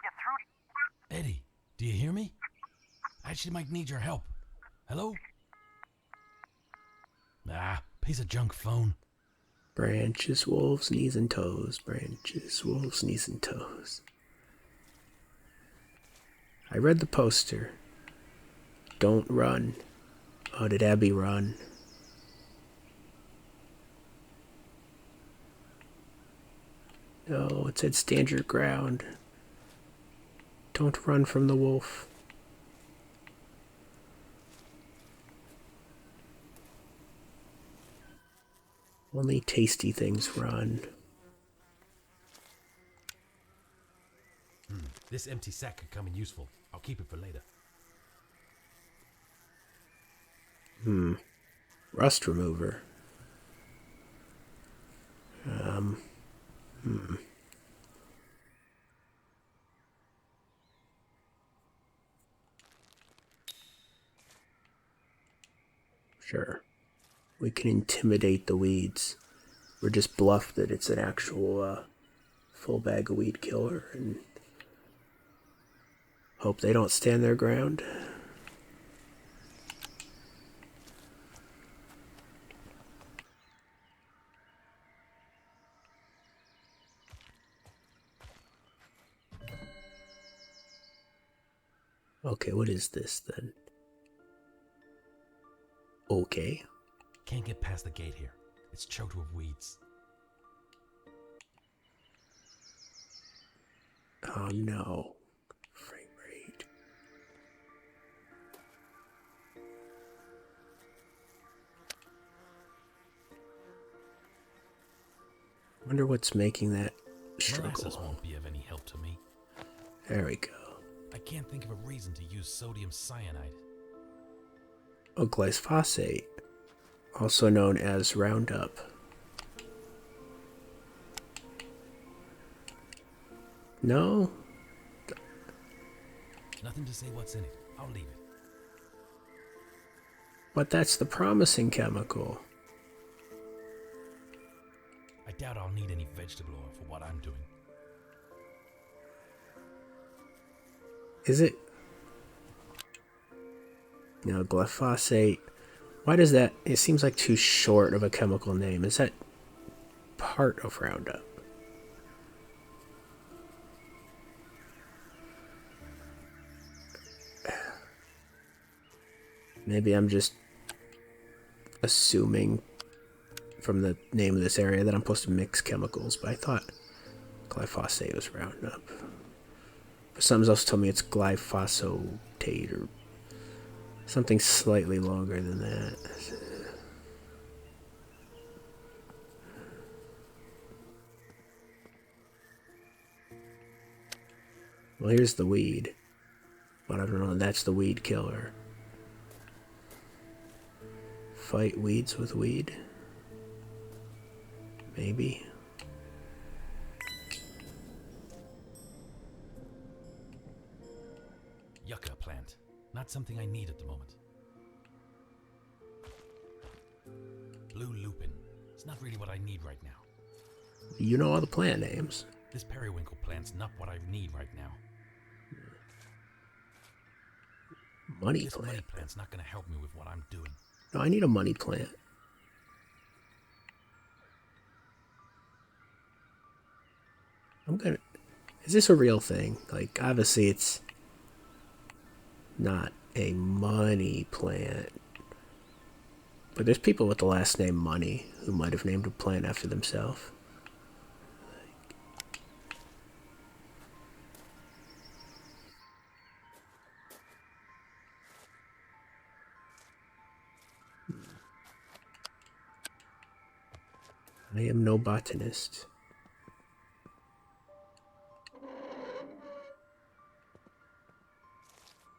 get through. Eddie, do you hear me? I actually might need your help. Hello? Ah, piece of junk phone. Branches, wolves, knees and toes. Branches, wolves, knees and toes. I read the poster. Don't run. Oh, did Abby run? No, it said stand your ground. Don't run from the wolf. Only tasty things run. This empty sack could come in useful. I'll keep it for later. Rust remover. Sure. We can intimidate the weeds. Or just bluff that it's an actual full bag of weed killer and hope they don't stand their ground. Okay, what is this then? Okay. Can't get past the gate here. It's choked with weeds. Oh no. Frame rate. Wonder what's making that Molasses struggle. won't be of any help to me. There we go. I can't think of a reason to use sodium cyanide. Oh, glyphosate, also known as Roundup. No? Nothing to say what's in it. I'll leave it. But that's the promising chemical. I doubt I'll need any vegetable oil for what I'm doing. Is it? No, glyphosate. Why does that? It seems like too short of a chemical name. Is that part of Roundup? Maybe I'm just assuming from the name of this area that I'm supposed to mix chemicals, but I thought glyphosate was Roundup. But something else told me it's glyphosate or something slightly longer than that. Well, here's the weed. But I don't know, that's the weed killer. Fight weeds with weed? Maybe. Yucca plant. Not something I need at the moment. Blue lupin. It's not really what I need right now. You know all the plant names. This periwinkle plant's not what I need right now. Money This plant. money plant's not gonna help me with what I'm doing. No, I need a money plant. Is this a real thing? Like, obviously it's not a money plant. But there's people with the last name Money who might have named a plant after themselves. I am no botanist.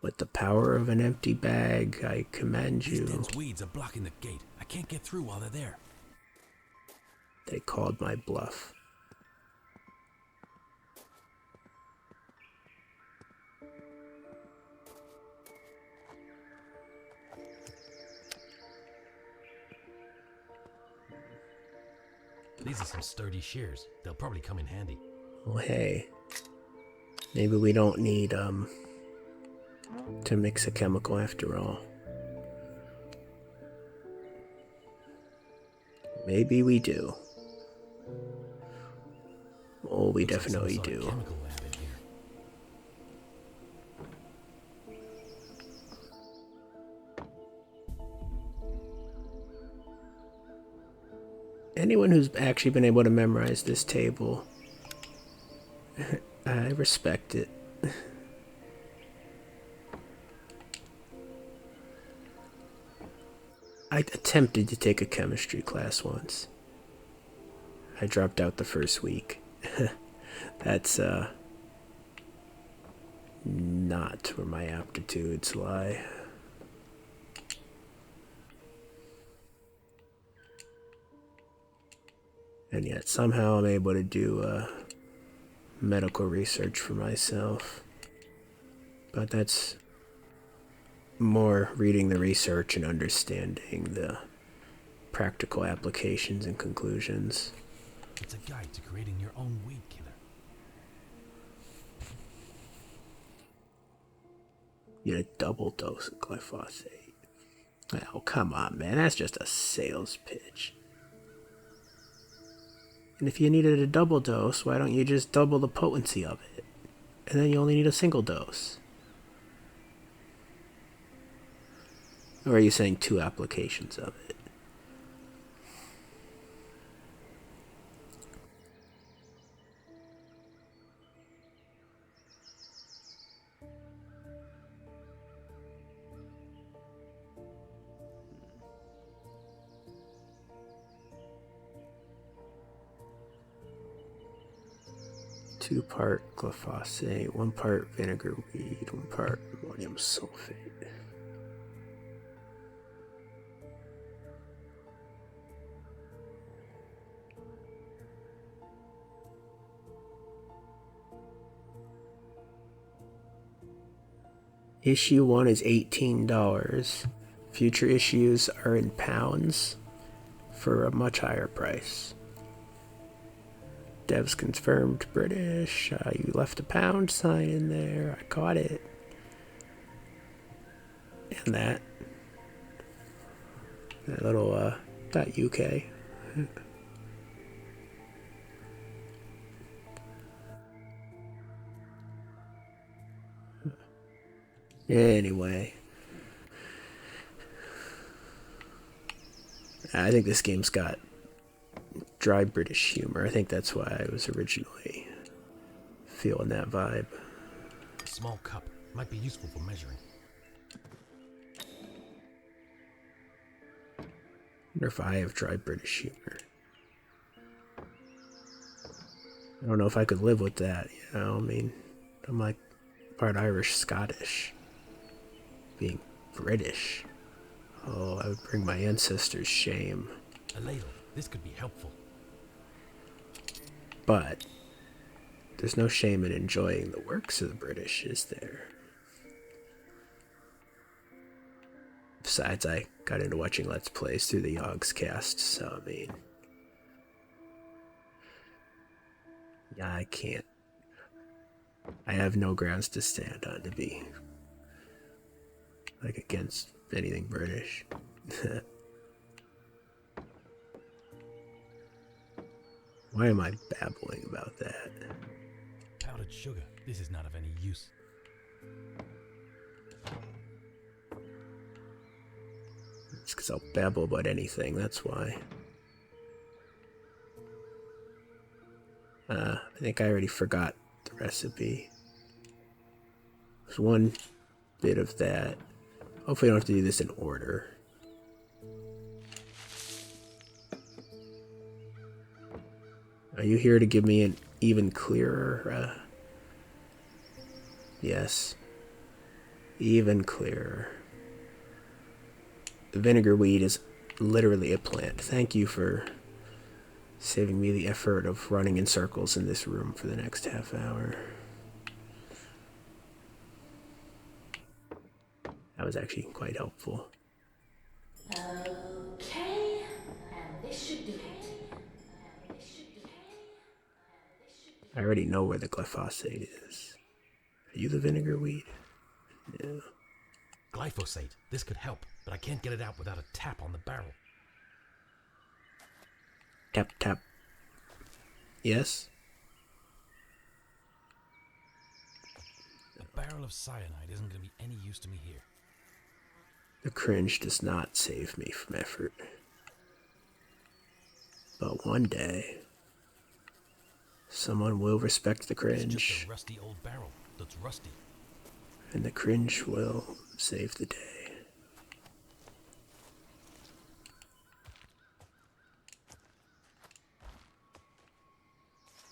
With the power of an empty bag, I command These you. dense weeds are blocking the gate. I can't get through while they're there. They called my bluff. These are some sturdy shears. They'll probably come in handy. Well, hey. Maybe we don't need, to mix a chemical after all. Maybe we do. Oh, we Looks like some definitely sort of do. chemical lab in here. Anyone who's actually been able to memorize this table, I respect it. I attempted to take a chemistry class once. I dropped out the first week. That's not where my aptitudes lie. And yet somehow I'm able to do medical research for myself. But that's more reading the research and understanding the practical applications and conclusions. It's a guide to creating your own weed killer. You get a double dose of glyphosate. Oh, come on, man. That's just a sales pitch. And if you needed a double dose, why don't you just double the potency of it? And then you only need a single dose. Or are you saying 2 applications of it? Two part glyphosate, 1 part vinegar weed, 1 part ammonium sulfate. Issue 1 is $18. Future issues are in pounds for a much higher price. Devs confirmed British. You left a pound sign in there. I caught it. And that little .uk. Anyway, I think this game's got dry British humor. I think that's why I was originally feeling that vibe. A small cup might be useful for measuring. I wonder if I have dry British humor. I don't know if I could live with that, you know? I mean, I'm like part Irish, Scottish. Being British. Oh, I would bring my ancestors shame. A ladle. This could be helpful. But there's no shame in enjoying the works of the British, is there? Besides, I got into watching Let's Plays through the Yogscast, so I mean... Yeah, I can't. I have no grounds to stand on to be like against anything British. Why am I babbling about that? Powdered sugar. This is not of any use. It's because I'll babble about anything, that's why. I think I already forgot the recipe. There's one bit of that. Hopefully I don't have to do this in order. Are you here to give me an even clearer, yes. Even clearer. The vinegar weed is literally a plant. Thank you for saving me the effort of running in circles in this room for the next half hour. That was actually quite helpful. Okay, and this should do it. I already know where the glyphosate is. Are you the vinegar weed? No. Glyphosate. This could help, but I can't get it out without a tap on the barrel. Tap, tap. Yes? A barrel of cyanide isn't going to be any use to me here. The cringe does not save me from effort. But one day, someone will respect the It's cringe, just a rusty old barrel that's rusty. and the cringe will save the day.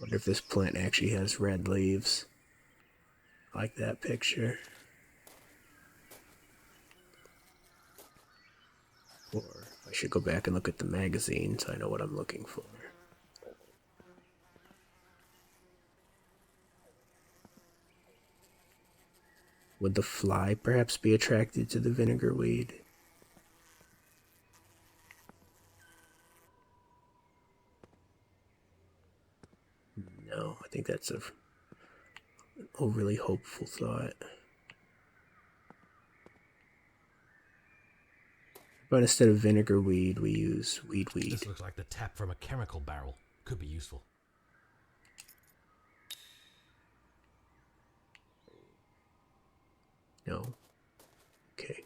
Wonder if this plant actually has red leaves. like that picture. Or I should go back and look at the magazine so I know what I'm looking for. Would the fly perhaps be attracted to the vinegar weed? No, I think that's an overly hopeful thought. But instead of vinegar weed, we use weed. This looks like the tap from a chemical barrel. Could be useful. No. Okay.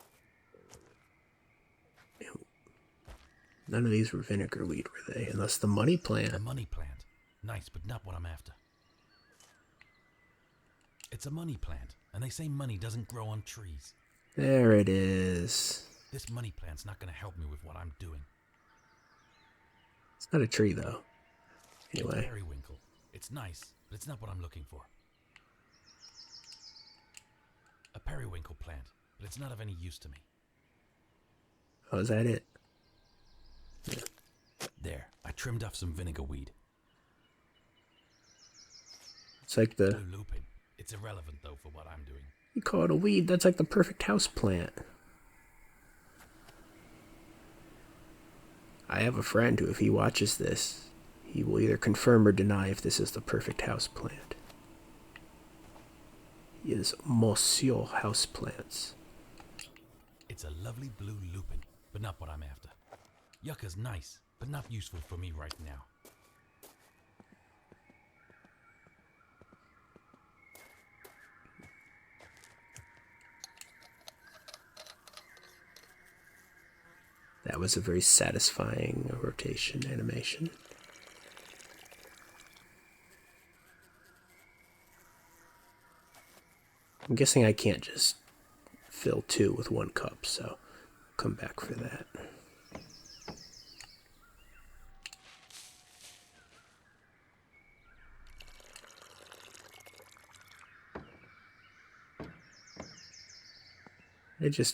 None of these were vinegar weed, were they? Unless the money plant. The money plant. Nice, but not what I'm after. It's a money plant, and they say money doesn't grow on trees. There it is. This money plant's not going to help me with what I'm doing. It's not a tree, though. Anyway. It's periwinkle. It's nice, but it's not what I'm looking for. A periwinkle plant, but it's not of any use to me. Oh, is that it? Yeah. There, I trimmed off some vinegar weed. It's like the... Blue lupin. It's irrelevant, though, for what I'm doing. You call it a weed? That's like the perfect house plant. I have a friend who, if he watches this, he will either confirm or deny if this is the perfect house plant. He is Monsieur Houseplants. It's a lovely blue lupin, but not what I'm after. Yucca's nice, but not useful for me right now. That was a very satisfying rotation animation. I'm guessing I can't just fill 2 with 1 cup, so come back for that.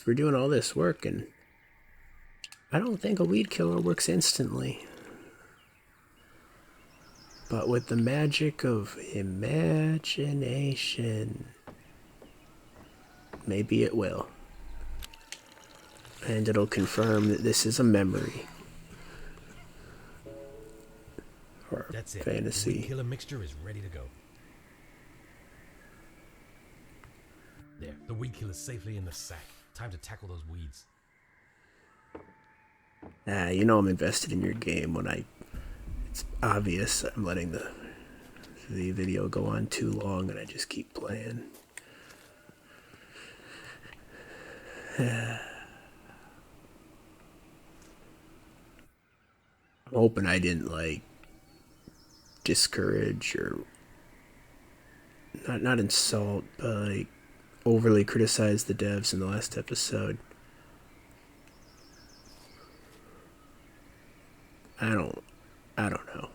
We're doing all this work, and I don't think a weed killer works instantly. But with the magic of imagination, maybe it will. And it'll confirm that this is a memory. Or That's it. fantasy. The weed killer mixture is ready to go. There, the weed killer's safely in the sack. Time to tackle those weeds. You know I'm invested in your game when it's obvious I'm letting the video go on too long and I just keep playing. I'm hoping I didn't discourage or not insult, but overly criticize the devs in the last episode. I don't know.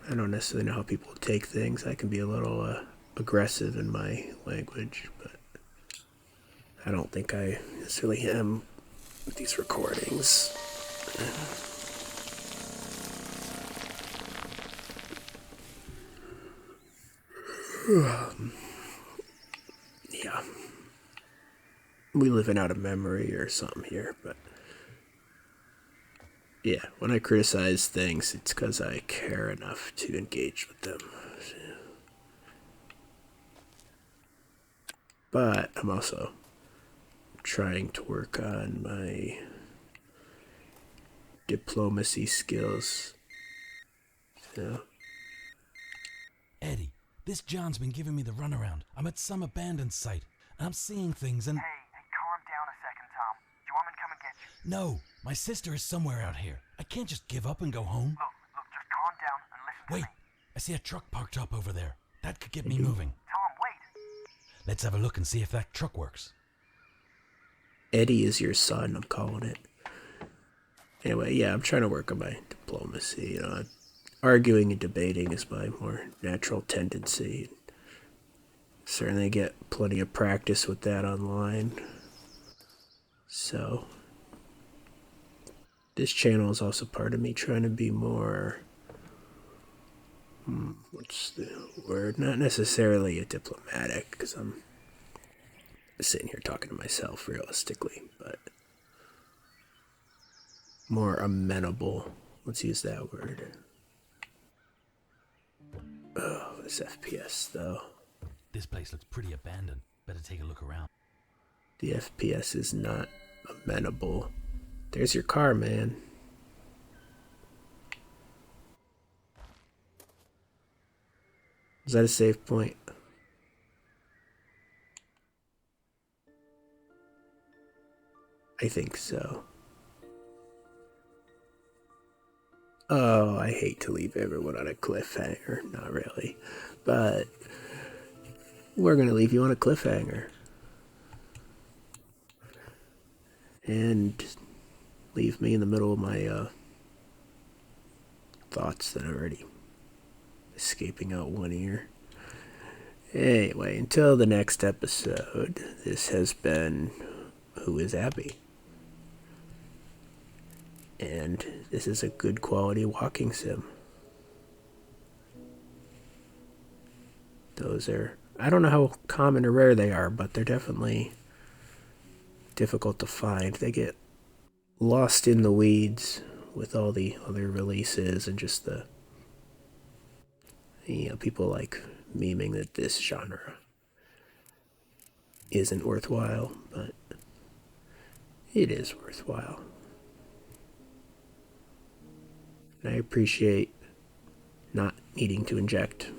I don't necessarily know how people take things. I can be a little aggressive in my language, but I don't think I necessarily am with these recordings. Yeah. We living out of memory or something here, but yeah, when I criticize things, it's because I care enough to engage with them. But I'm also trying to work on my diplomacy skills. So. Eddie, this John's been giving me the runaround. I'm at some abandoned site, and I'm seeing things and... Hey, calm down a second, Tom. Do you want me to come and get you? No, my sister is somewhere out here. I can't just give up and go home. Look, just calm down and listen to Wait, me. I see a truck parked up over there. That could get me moving. Tom, wait. Let's have a look and see if that truck works. Eddie is your son, I'm calling it. Anyway, yeah, I'm trying to work on my diplomacy. Arguing and debating is my more natural tendency. certainly get plenty of practice with that online. So this channel is also part of me trying to be more, what's the word? Not necessarily a diplomatic, because I'm sitting here talking to myself realistically, but more amenable. Let's use that word. Oh, this FPS though. This place looks pretty abandoned. Better take a look around. The FPS is not amenable. There's your car, man. Is that a save point? I think so. Oh, I hate to leave everyone on a cliffhanger. Not really. But we're going to leave you on a cliffhanger. And leave me in the middle of my thoughts that are already escaping out one ear. Anyway, until the next episode, this has been Who is Abby? And this is a good quality walking sim. Those are, I don't know how common or rare they are, but they're definitely difficult to find. They get lost in the weeds with all the other releases and just the, people like memeing that this genre isn't worthwhile, but it is worthwhile. And I appreciate not needing to inject,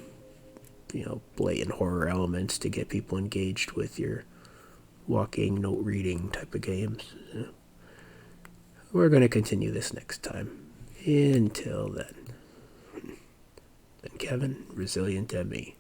blatant horror elements to get people engaged with your walking, note reading type of games. We're going to continue this next time. Until then, Kevin, resilient ME.